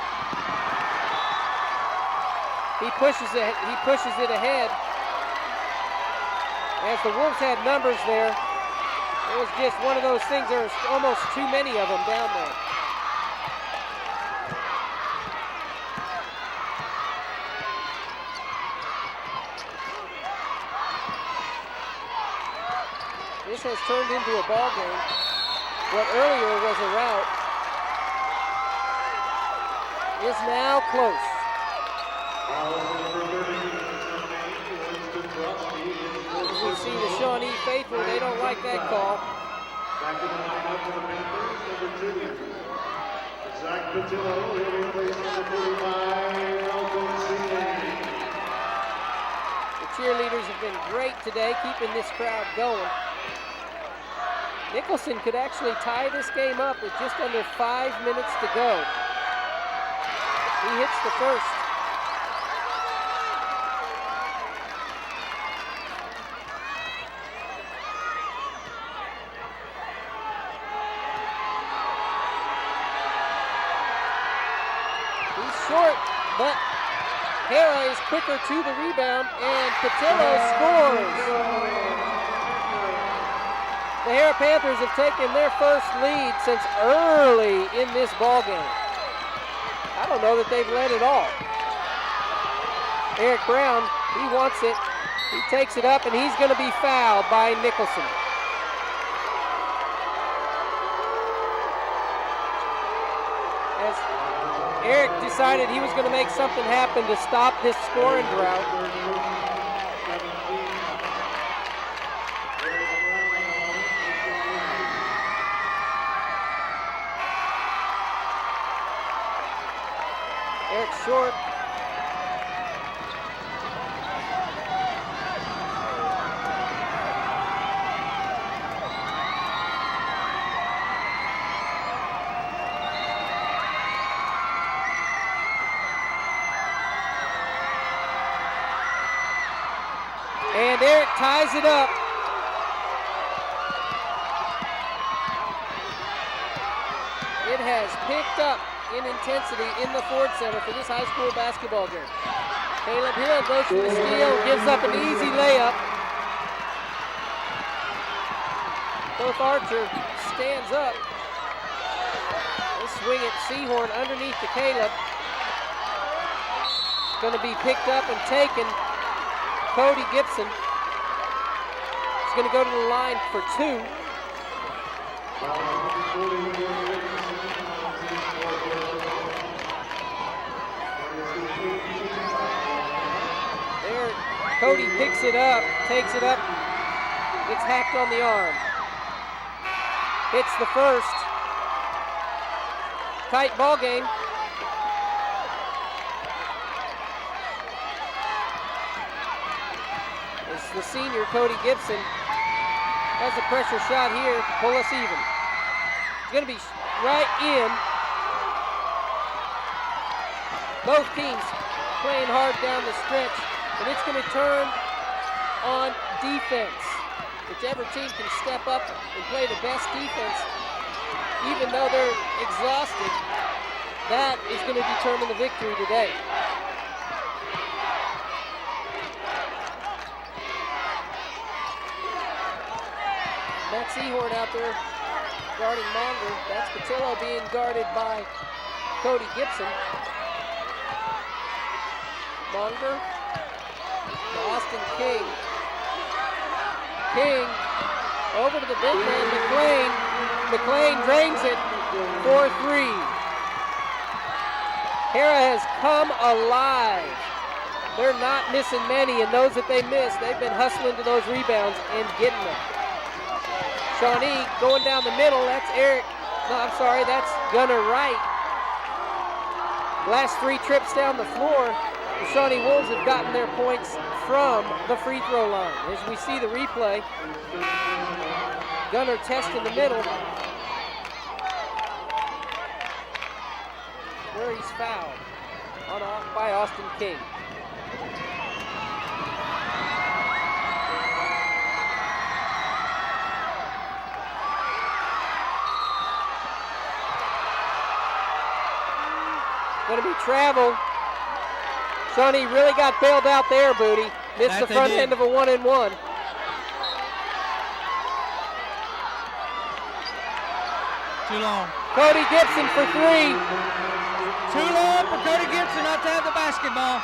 He pushes it ahead. As the Wolves had numbers there, it was just one of those things. There was almost too many of them down there. This has turned into a ball game. What earlier was a rout is now close. As we see the Shawnee faithful, they don't like that call. Back to the lineup for the Panthers, number 2. Zach Patillo, hitting place number 45, Elton Seeley. The cheerleaders have been great today, keeping this crowd going. Nicholson could actually tie this game up with just under 5 minutes to go. He hits the first. He's short, but Harrah is quicker to the rebound, and Patillo scores. The Harrah Panthers have taken their first lead since early in this ball game. I don't know that they've led at all. Eric Brown, he wants it. He takes it up, and he's going to be fouled by Nicholson. As Eric decided he was going to make something happen to stop this scoring drought. Eric's short. And Eric ties it up. It has picked up in intensity in the Ford Center for this high school basketball game. Caleb Hill goes for the steal, gives up an easy layup. Both Archer stands up. They swing it, Seahorn underneath to Caleb. Going to be picked up and taken. Cody Gibson is going to go to the line for 2. There, Cody picks it up, takes it up, gets hacked on the arm. Hits the first. Tight ball game. It's the senior, Cody Gibson, has a pressure shot here to pull us even. It's going to be right in. Both teams playing hard down the stretch, and it's going to turn on defense. Whichever team can step up and play the best defense, even though they're exhausted, that is going to determine the victory today. Matt Seahorn out there guarding Monger. That's Patillo being guarded by Cody Gibson. Monger to Austin King. King over to the big man, McLean. McLean drains it for 3. Harrah has come alive. They're not missing many, and those that they miss, they've been hustling to those rebounds and getting them. Shawnee going down the middle, that's that's Gunner Wright. Last 3 trips down the floor, the Shawnee Wolves have gotten their points from the free throw line. As we see the replay, Gunner test in the middle, where he's fouled by Austin King. Going to be travel. Shawnee really got bailed out there, Booty. Missed the front end of a 1-and-1. Too long. Cody Gibson for 3. Too long for Cody Gibson not to have the basketball.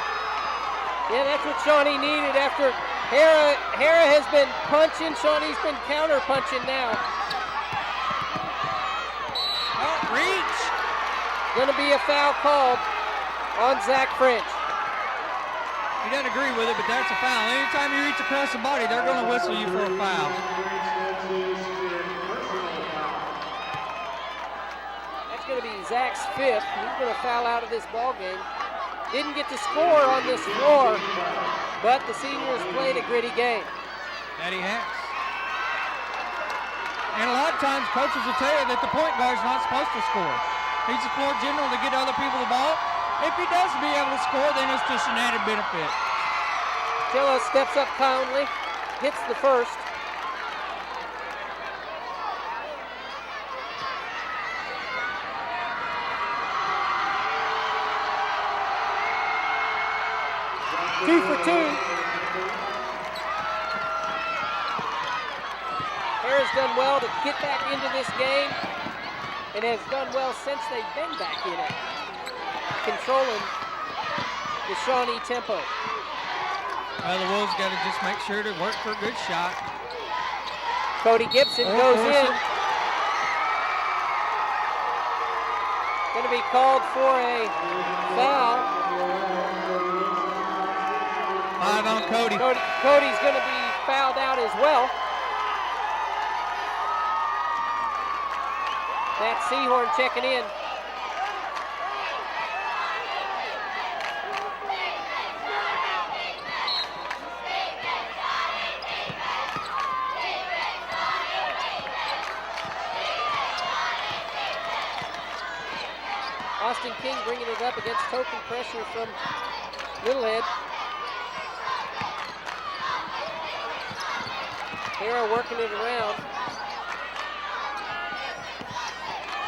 Yeah, that's what Shawnee needed after Harrah has been punching. Shawnee's been counter punching now. Oh, reach. Going to be a foul called on Zach French. He doesn't agree with it, but that's a foul. Anytime you reach across the body, they're going to whistle you for a foul. That's going to be Zach's 5th. He's going to foul out of this ball game. Didn't get to score on this floor, but the seniors played a gritty game. That he has. And a lot of times coaches will tell you that the point guard's not supposed to score. He's a floor general to get other people the ball. If he does be able to score, then it's just an added benefit. Tillo steps up calmly, hits the first. Two for 2. Harrah's done well to get back into this game and has done well since they've been back in it, controlling the Shawnee tempo. Well, the Wolves got to just make sure to work for a good shot. Cody Gibson goes in. Going to be called for a foul. 5 on Cody. Cody's going to be fouled out as well. That's Seahorn checking in. Austin King bringing it up against token pressure from Littlehead. Harrah working it around.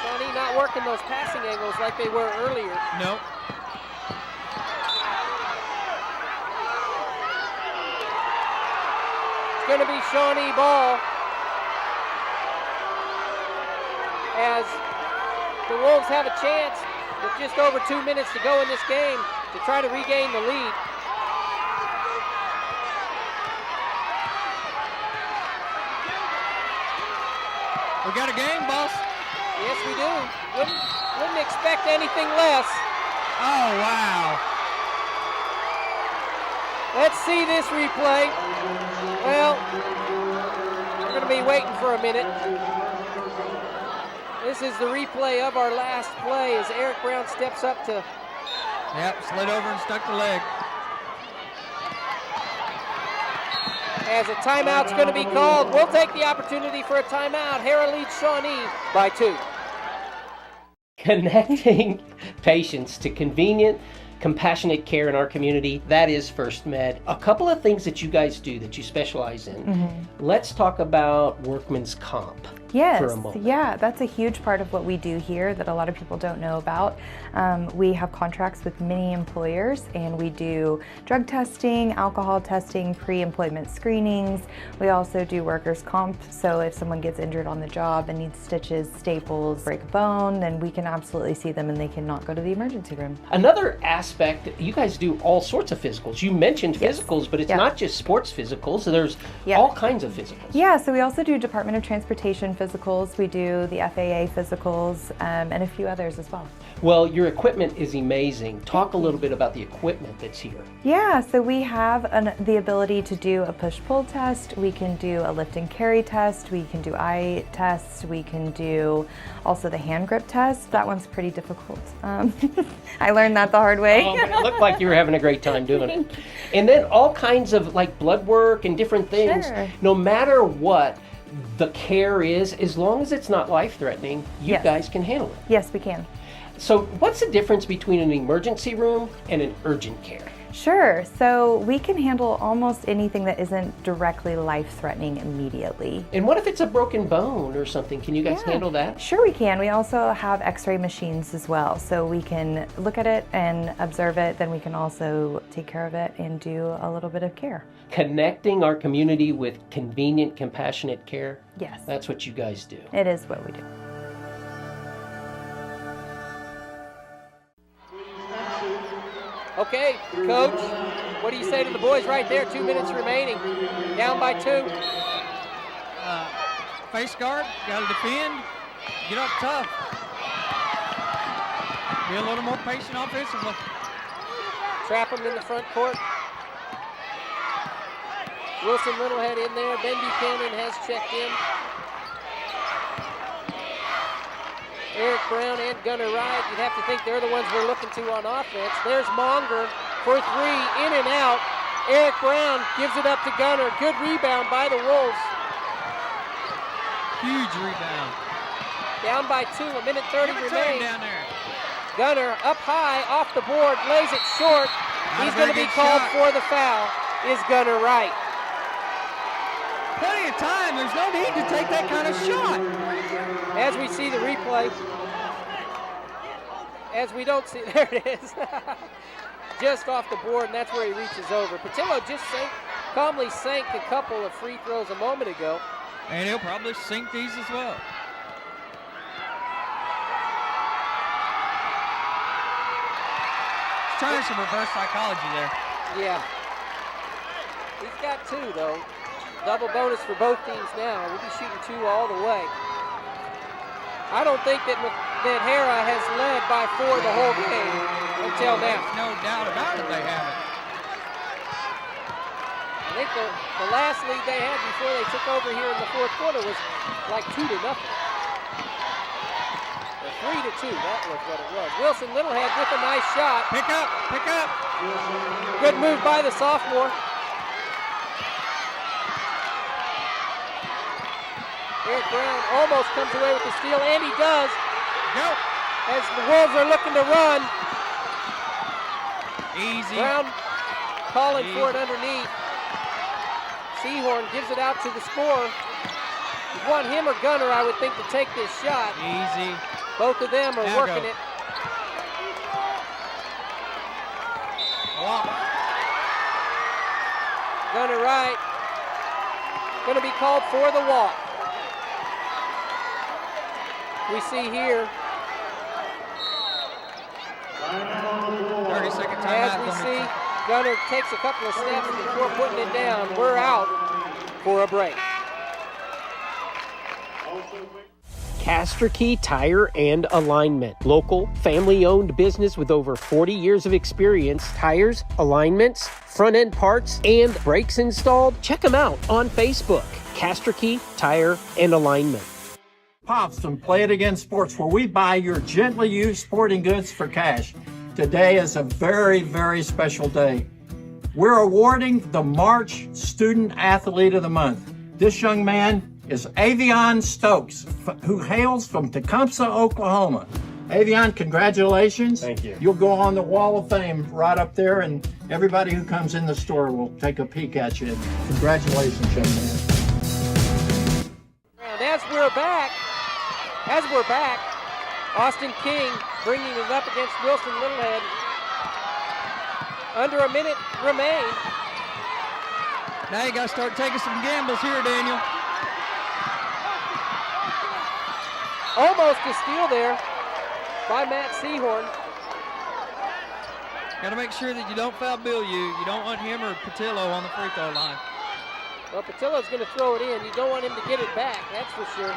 Shawnee not working those passing angles like they were earlier. Nope. It's going to be Shawnee ball as the Wolves have a chance with just over 2 minutes to go in this game to try to regain the lead. We got a game, boss. Yes, we do. Wouldn't expect anything less. Oh, wow. Let's see this replay. Well, we're going to be waiting for a minute. This is the replay of our last play as Eric Brown steps up to... Yep, slid over and stuck the leg. As a timeout's going to be called, we'll take the opportunity for a timeout. Harrah leads Shawnee by 2. Connecting patients to convenient, compassionate care in our community, that is First Med. A couple of things that you guys do that you specialize in. Mm-hmm. Let's talk about workman's comp. Yes, for a moment. Yeah, that's a huge part of what we do here that a lot of people don't know about. We have contracts with many employers and we do drug testing, alcohol testing, pre-employment screenings. We also do workers' comp, so if someone gets injured on the job and needs stitches, staples, break a bone, then we can absolutely see them and they cannot go to the emergency room. Another aspect, you guys do all sorts of physicals. You mentioned physicals, but it's not just sports physicals, there's all kinds of physicals. Yeah, so we also do Department of Transportation physicals, we do the FAA physicals, and a few others as well. Well, your equipment is amazing. Talk a little bit about the equipment that's here. Yeah, so we have the ability to do a push-pull test, we can do a lift and carry test, we can do eye tests, we can do also the hand grip test. That one's pretty difficult. I learned that the hard way. But it looked like you were having a great time doing it. And then all kinds of like blood work and different things. Sure. No matter what the care is, as long as it's not life-threatening, you guys can handle it. Yes, we can. So what's the difference between an emergency room and an urgent care? Sure. So we can handle almost anything that isn't directly life-threatening immediately. And what if it's a broken bone or something? Can you guys handle that? Sure we can. We also have x-ray machines as well. So we can look at it and observe it, then we can also take care of it and do a little bit of care. Connecting our community with convenient, compassionate care. Yes. That's what you guys do. It is what we do. Okay, Coach, what do you say to the boys right there? 2 minutes remaining, down by 2. Face guard, got to defend, get up tough. Be a little more patient offensively. Trap them in the front court. Wilson Littlehead in there. Ben Buchanan has checked in. Eric Brown and Gunnar Wright, you'd have to think they're the ones we're looking to on offense. There's Monger for 3, in and out. Eric Brown gives it up to Gunnar. Good rebound by the Wolves. Huge rebound. Down by 2, a minute 30 remains. Down there. Gunnar up high, off the board, lays it short. He's going to be called for the foul, is Gunnar Wright. Plenty of time, there's no need to take that kind of shot. As we see the replay, as we don't see, there it is. Just off the board, and that's where he reaches over. Patillo just calmly sank a couple of free throws a moment ago. And he'll probably sink these as well. He's trying some reverse psychology there. Yeah. He's got 2, though. Double bonus for both teams now. We'll be shooting 2 all the way. I don't think that Harrah has led by 4 the whole game until now. No doubt about it, they haven't. I think the last lead they had before they took over here in the fourth quarter was like 2-0. Or 3-2, that was what it was. Wilson Littlehead with a nice shot. Pick up, pick up. Good move by the sophomore. Eric Brown almost comes away with the steal, and he does. Go. As the Wolves are looking to run. Easy. Brown calling for it underneath. Seahorn gives it out to the scorer. You want him or Gunnar, I would think, to take this shot. Easy. Both of them are working it. Walk. Gunnar Wright going to be called for the walk. We see here, 30-second timeout. as we see, Gunnar takes a couple of steps before putting it down. We're out for a break. Casterkey Tire and Alignment. Local, family-owned business with over 40 years of experience. Tires, alignments, front-end parts, and brakes installed. Check them out on Facebook. Casterkey Tire and Alignment. Pops from Play It Again Sports, where we buy your gently used sporting goods for cash. Today is a very, very special day. We're awarding the March Student Athlete of the Month. This young man is Avion Stokes, who hails from Tecumseh, Oklahoma. Avion, congratulations. Thank you. You'll go on the Wall of Fame right up there, and everybody who comes in the store will take a peek at you. Congratulations, young man. And as we're back, Austin King bringing it up against Wilson Littlehead. Under a minute remains. Now you got to start taking some gambles here, Daniel. Almost a steal there by Matt Seahorn. Got to make sure that you don't foul Bill you. You don't want him or Patillo on the free throw line. Well, Patillo's going to throw it in. You don't want him to get it back, that's for sure.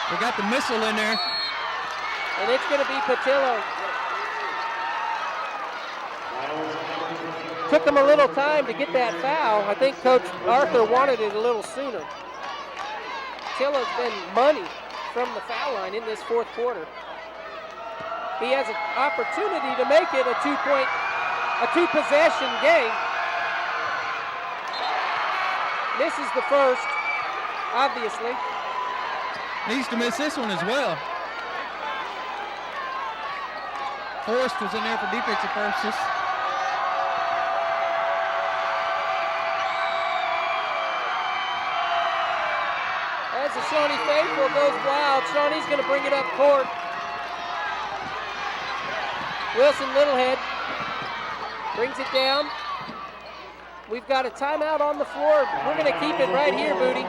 We got the missile in there. And it's going to be Patillo. Took him a little time to get that foul. I think Coach Arthur wanted it a little sooner. Patillo's been money from the foul line in this fourth quarter. He has an opportunity to make it a two-possession game. Misses the first, obviously. Needs to miss this one as well. Forrest was in there for defensive purposes. As the Shawnee faithful goes wild, Shawnee's going to bring it up court. Wilson Littlehead brings it down. We've got a timeout on the floor. We're going to keep it right here, Booty.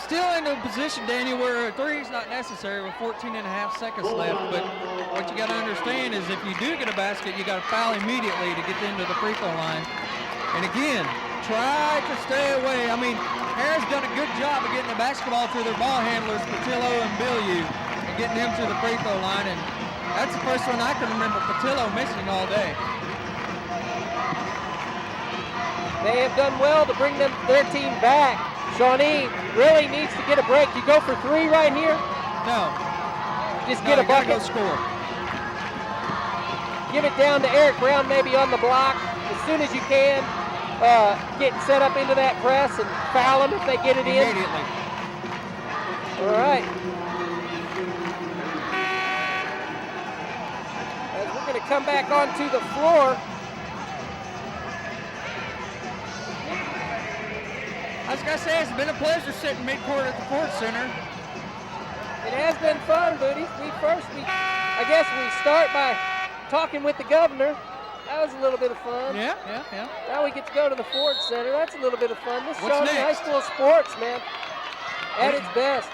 Still in a position, Daniel, where a three is not necessary with 14 and a half seconds left. But what you got to understand is if you do get a basket, you got to foul immediately to get into the free throw line. And again, try to stay away. I mean, Harrah's done a good job of getting the basketball to their ball handlers, Patillo and Bilyeu, and getting them to the free throw line. And that's the first one I can remember Patillo missing all day. They have done well to bring their team back. Shawnee really needs to get a break. You go for three right here? No. Just get a bucket. Go score. Give it down to Eric Brown maybe on the block as soon as you can. Get set up into that press and foul them if they get it in. Immediately. All right. As we're going to come back onto the floor. I was going to say, it's been a pleasure sitting midcourt at the Ford Center. It has been fun, Booty. I guess we start by talking with the governor. That was a little bit of fun. Yeah. Now we get to go to the Ford Center. That's a little bit of fun. This What's Shawnee High next? School sports, man, at its best.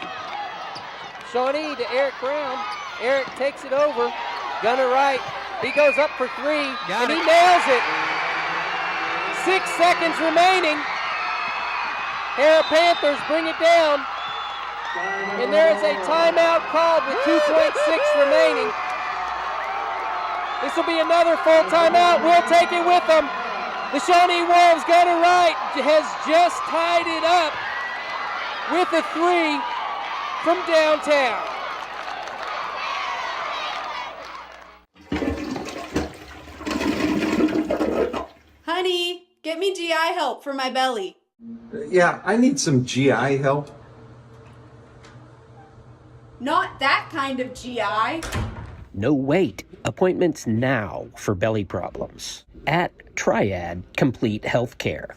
Shawnee to Eric Brown. Eric takes it over. Gunner right. He goes up for three, and he nails it. 6 seconds remaining. Harrah Panthers bring it down. And there is a timeout called with 2.6 remaining. This will be another full timeout. We'll take it with them. The Shawnee Wolves Gunner Wright has just tied it up with a three from downtown. Honey, get me GI help for my belly. Yeah, I need some GI help. Not that kind of GI. No wait. Appointments now for belly problems at Triad Complete Healthcare.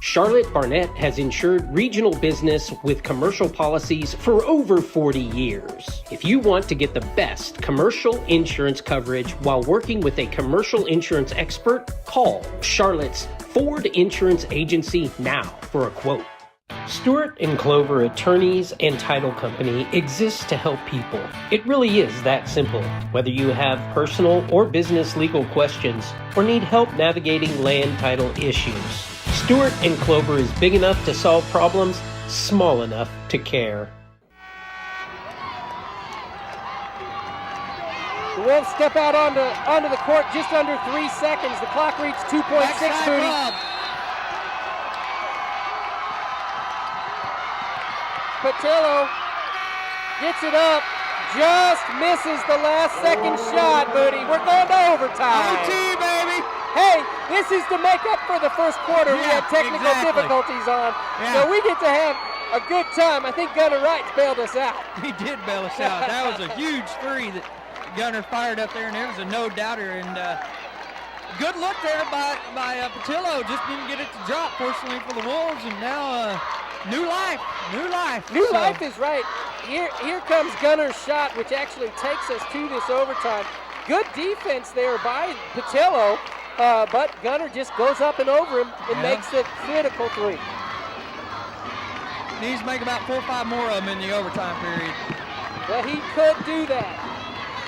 Charlotte Barnett has insured regional business with commercial policies for over 40 years. If you want to get the best commercial insurance coverage while working with a commercial insurance expert, call Charlotte's Ford Insurance Agency now for a quote. Stewart & Clover Attorneys and Title Company exists to help people. It really is that simple. Whether you have personal or business legal questions or need help navigating land title issues, Stewart & Clover is big enough to solve problems, small enough to care. The Wolves step out onto the court just under 3 seconds. The clock reads 2.6, Booty. Patillo gets it up, just misses the last second shot, Booty. We're going to overtime. OT, baby. Hey, this is to make up for the first quarter we had technical difficulties on. So we get to have a good time. I think Gunner Wright bailed us out. He did bail us out. That was a huge three that Gunner fired up there, and there was a no-doubter. And good look there by Patillo. Just didn't get it to drop, personally, for the Wolves. And now new life. New life is right. Here comes Gunner's shot, which actually takes us to this overtime. Good defense there by Patillo, but Gunner just goes up and over him and makes the critical three. Needs to make about 4 or 5 more of them in the overtime period. Well, he could do that.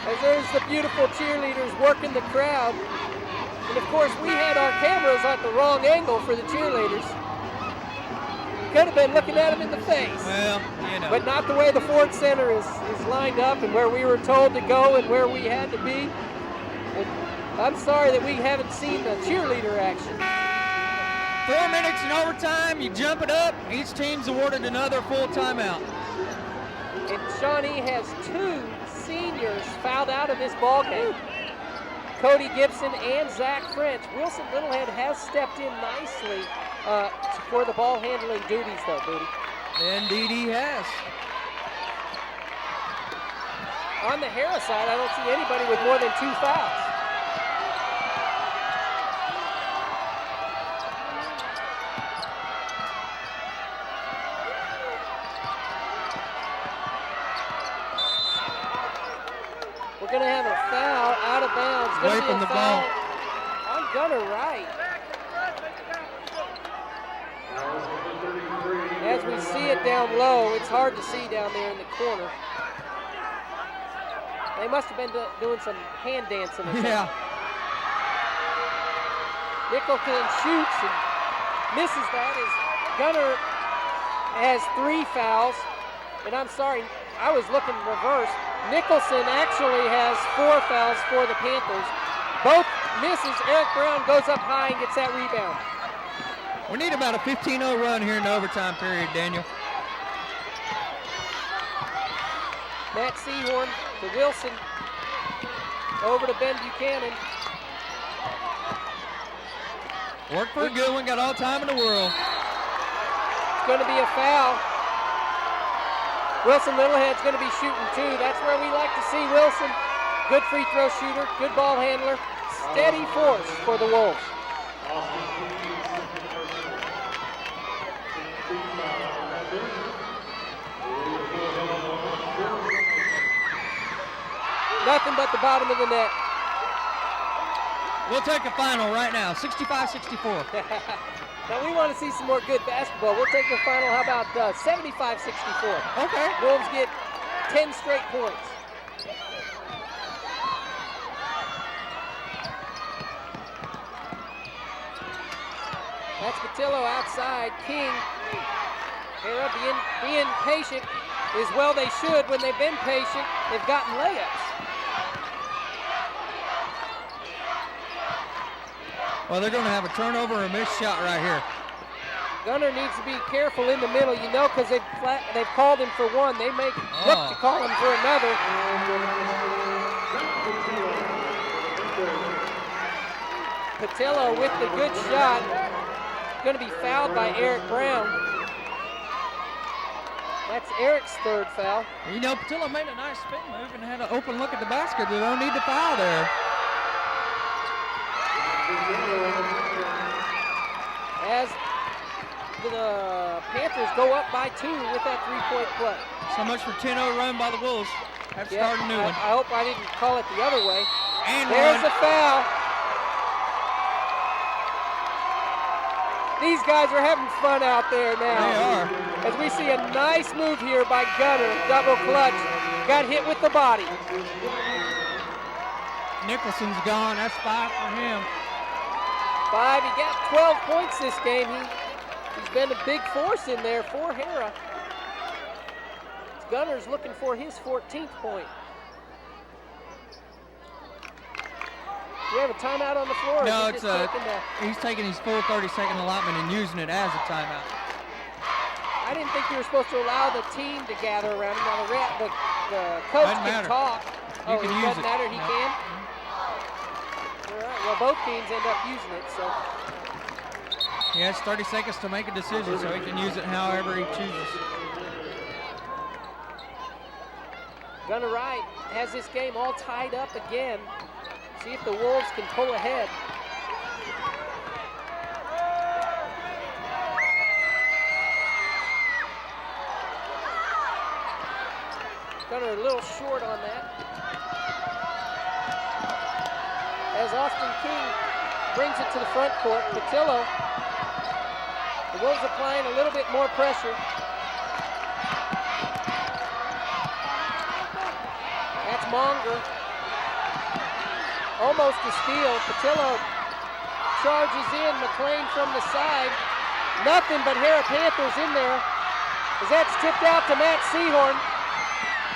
As there's the beautiful cheerleaders working the crowd. And of course, we had our cameras at the wrong angle for the cheerleaders. Could have been looking at them in the face. Well, you know. But not the way the Ford Center is lined up and where we were told to go and where we had to be. And I'm sorry that we haven't seen the cheerleader action. 4 minutes in overtime, you jump it up, each team's awarded another full timeout. And Shawnee has 2 seniors fouled out of this ball game. Cody Gibson and Zach French. Wilson Littlehead has stepped in nicely for the ball handling duties though, Booty. Indeed he has. on the Harrah side, I don't see anybody with more than 2 fouls. We're going to have a foul out of bounds. Away from the ball. On Gunner Wright. As we see it down low, it's hard to see down there in the corner. They must have been doing some hand dancing or something. Yeah. Nicholson shoots and misses that as Gunner has 3 fouls. And I'm sorry, I was looking reverse. Nicholson actually has 4 fouls for the Panthers. Both misses. Eric Brown goes up high and gets that rebound. We need about a 15-0 run here in the overtime period, Daniel. Matt Seahorn to Wilson. Over to Ben Buchanan. Work for a good one, got all time in the world. It's going to be a foul. Wilson Littlehead's going to be shooting 2. That's where we like to see Wilson. Good free throw shooter, good ball handler, steady force for the Wolves. Nothing but the bottom of the net. We'll take a final right now, 65-64. Now we want to see some more good basketball. We'll take the final, how about 75-64? Okay. Wolves get 10 straight points. That's Patillo outside. King. Harrah being patient as well they should. When they've been patient, they've gotten layups. Well, they're going to have a turnover or a missed shot right here. Gunner needs to be careful in the middle, you know, because they've called him for one. They may look to call him for another. Patillo with the good shot. Going to be fouled by Eric Brown. That's Eric's 3rd foul. You know, Patillo made a nice spin move and had an open look at the basket. They don't need to foul there. As the Panthers go up by 2 with that 3-point play. So much for 10-0 run by the Wolves. Have to start a new one. I hope I didn't call it the other way. And there's a foul. These guys are having fun out there now. They are. As we see a nice move here by Gunner, double clutch. Got hit with the body. Nicholson's gone. That's 5 for him. 5. He got 12 points this game. He's been a big force in there for Harrah. Gunner's looking for his 14th point. Do we have a timeout on the floor? No, he's taking his full 30-second allotment and using it as a timeout. I didn't think you were supposed to allow the team to gather around him. Now the coach can talk. You can use doesn't it. matter, he can? All right, well, both teams end up using it, so. He has 30 seconds to make a decision, so he can use it however he chooses. Gunner Wright has this game all tied up again. See if the Wolves can pull ahead. Gunner a little short on that. As Austin King brings it to the front court, Patillo. The Wolves applying a little bit more pressure. That's Monger. Almost a steal. Patillo charges in. McLean from the side. Nothing but Harrah Panthers in there. As that's tipped out to Matt Seahorn.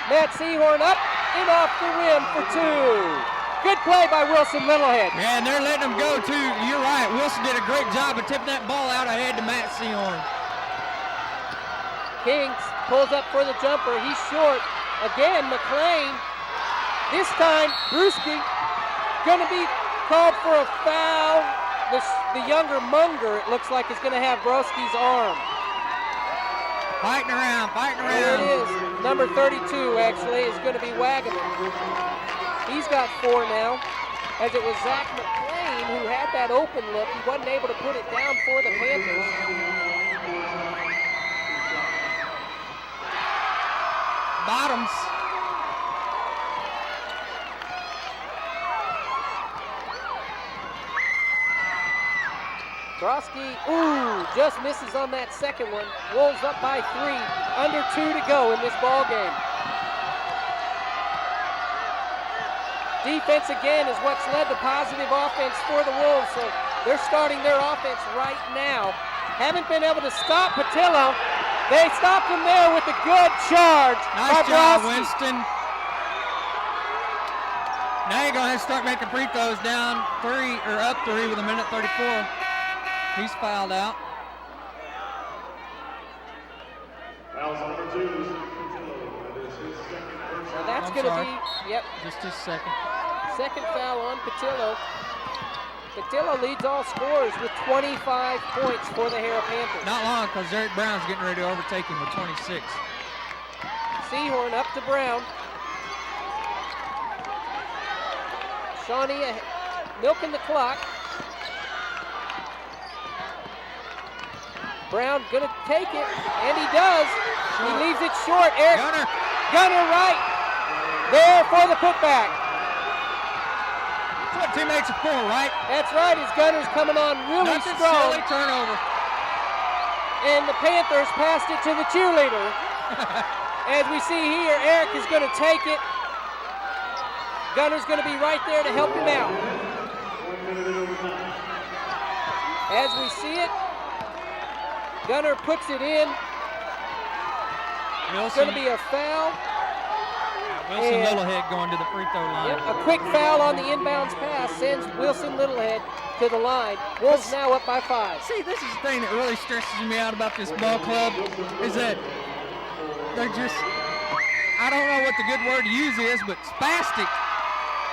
Matt Seahorn up and off the rim for 2. Good play by Wilson Littlehead. Yeah, and they're letting him go too. You're right. Wilson did a great job of tipping that ball out ahead to Matt Seahorn. Kings pulls up for the jumper. He's short. Again, McLean. This time, Brewski going to be called for a foul. The younger Munger, it looks like, is going to have Broski's arm. Fighting around. There it is. Number 32, actually, is going to be Wagaman. He's got 4 now, as it was Zach McLean who had that open look. He wasn't able to put it down for the Panthers. Bottoms. Broski, just misses on that second one. Wolves up by 3, under 2 to go in this ball game. Defense again is what's led to positive offense for the Wolves, so they're starting their offense right now. Haven't been able to stop Patillo. They stopped him there with a good charge. Nice job, Winston. Now you're going to start making free throws down 3 or up 3 with 1:34. He's fouled out. Fouls number 2. That is his second. So that's going to be, just his second. Second foul on Patillo. Patillo leads all scorers with 25 points for the Harrah Panthers. Not long, because Eric Brown's getting ready to overtake him with 26. Seahorn up to Brown. Shawnee milking the clock. Brown gonna take it, and he does. He leaves it short. Eric Gunner right there for the putback. That's what teammates are for, right? That's right. His Gunner's coming on really Nothing strong. silly turnover. And the Panthers passed it to the cheerleader. As we see here, Eric is going to take it. Gunner's going to be right there to help him out. As we see it, Gunner puts it in. It's going to be a foul. Wilson Littlehead going to the free throw line. Yep, a quick foul on the inbounds pass sends Wilson Littlehead to the line. Wolves now up by 5. See, this is the thing that really stresses me out about this ball club is that they're just, I don't know what the good word to use is, but spastic.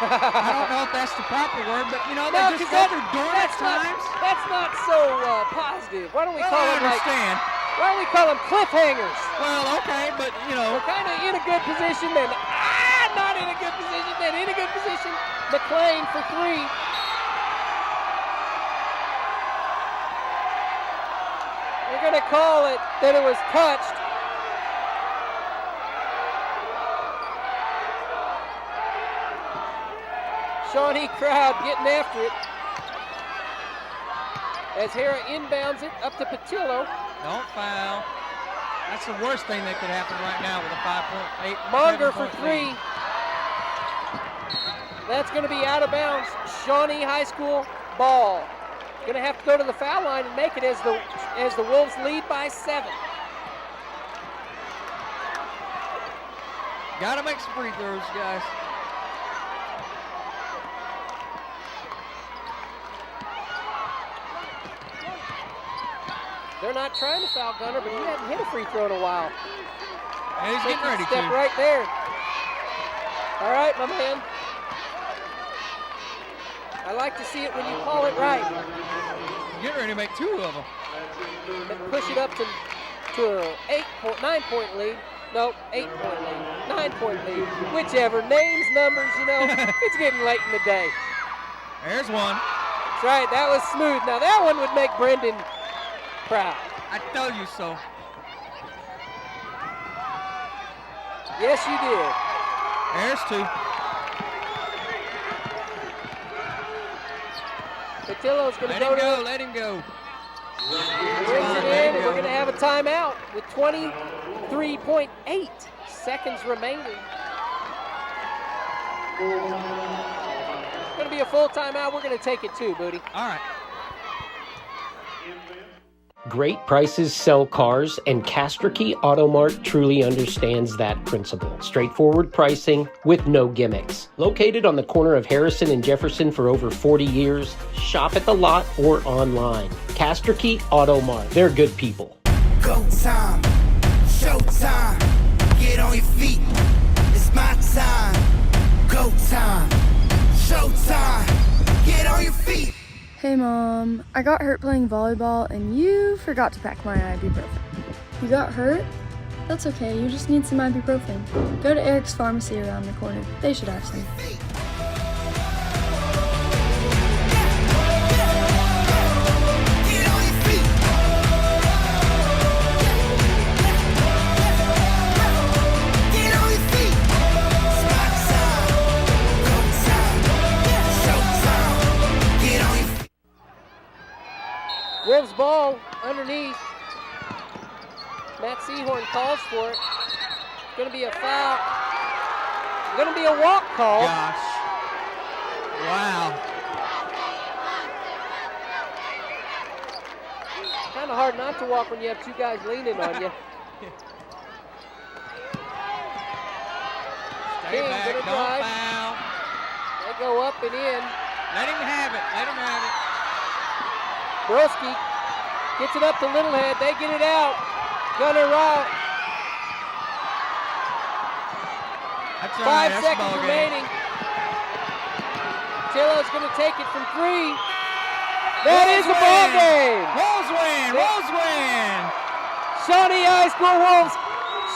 I don't know if that's the proper word, but you know, they just go through dormant times. That's not so positive. Why don't we call I them understand. Why don't we call them cliffhangers? Well, okay, but you know. We're kind of in a good position, then not in a good position, then in a good position. McLean for 3. We're going to call it that it was touched. Shawnee crowd getting after it. As Harrah inbounds it up to Patillo. Don't foul. That's the worst thing that could happen right now with a 5.8. Monger for 3. That's going to be out of bounds. Shawnee High School ball. Going to have to go to the foul line and make it as the Wolves lead by 7. Got to make some free throws, guys. They're not trying to foul Gunner, but he hasn't hit a free throw in a while. And he's getting ready Step to. right there. All right, my man. I like to see it when you call it right. Getting ready to make 2 of them. And push it up to an 9-point lead. No, 8-point lead. 9-point lead. Whichever. Names, numbers, you know. It's getting late in the day. There's one. That's right. That was smooth. Now that one would make Brendan proud. I told you so. Yes, you did. There's 2. Patillo's going to go to Let him go. brings it in, and we're going to have a timeout with 23.8 seconds remaining. It's going to be a full timeout. We're going to take it too, Booty. All right. Great prices sell cars, and Castrokey Auto Mart truly understands that principle. Straightforward pricing with no gimmicks. Located on the corner of Harrison and Jefferson for over 40 years, shop at the lot or online. Castrokey Auto Mart. They're good people. Go time, show time, get on your feet. It's my time. Go time, show time, get on your feet. Hey Mom, I got hurt playing volleyball and you forgot to pack my ibuprofen. You got hurt? That's okay, you just need some ibuprofen. Go to Eric's Pharmacy around the corner. They should have some. Wolves ball underneath. Matt Seahorn calls for it. Going to be a foul. Going to be a walk call. Gosh. Wow. Kind of hard not to walk when you have two guys leaning on you. Stay King back, gonna don't drive. foul. They go up and in. Let him have it, let him have it. Broski gets it up to Littlehead. They get it out. Gunner route. That's all right, 5 that's a seconds ball game. remaining. Tillo's going to take it from 3. That is a ball game. Wolves win, Wolves win. Shawnee High School Wolves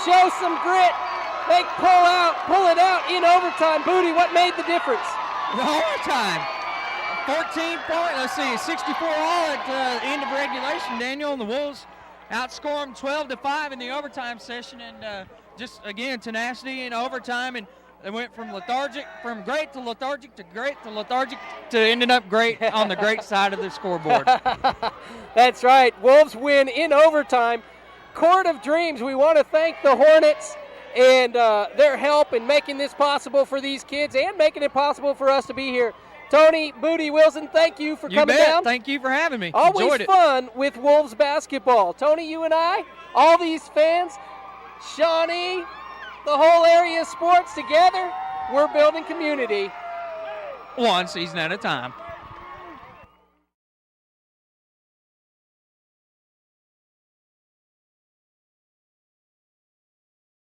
show some grit. They pull it out in overtime. Booty, what made the difference? The overtime. 14 point, let's see, 64 all at the end of regulation, Daniel, and the Wolves outscore them 12-5 in the overtime session, and just, again, tenacity in overtime, and they went from great to lethargic to great to lethargic to ending up great on the great side of the scoreboard. That's right. Wolves win in overtime. Court of Dreams, we want to thank the Hornets and their help in making this possible for these kids and making it possible for us to be here. Tony, Booty, Wilson, thank you for coming down. Thank you for having me. Always Enjoyed it. fun with Wolves basketball. Tony, you and I, all these fans, Shawnee, the whole area of sports together, we're building community. One season at a time.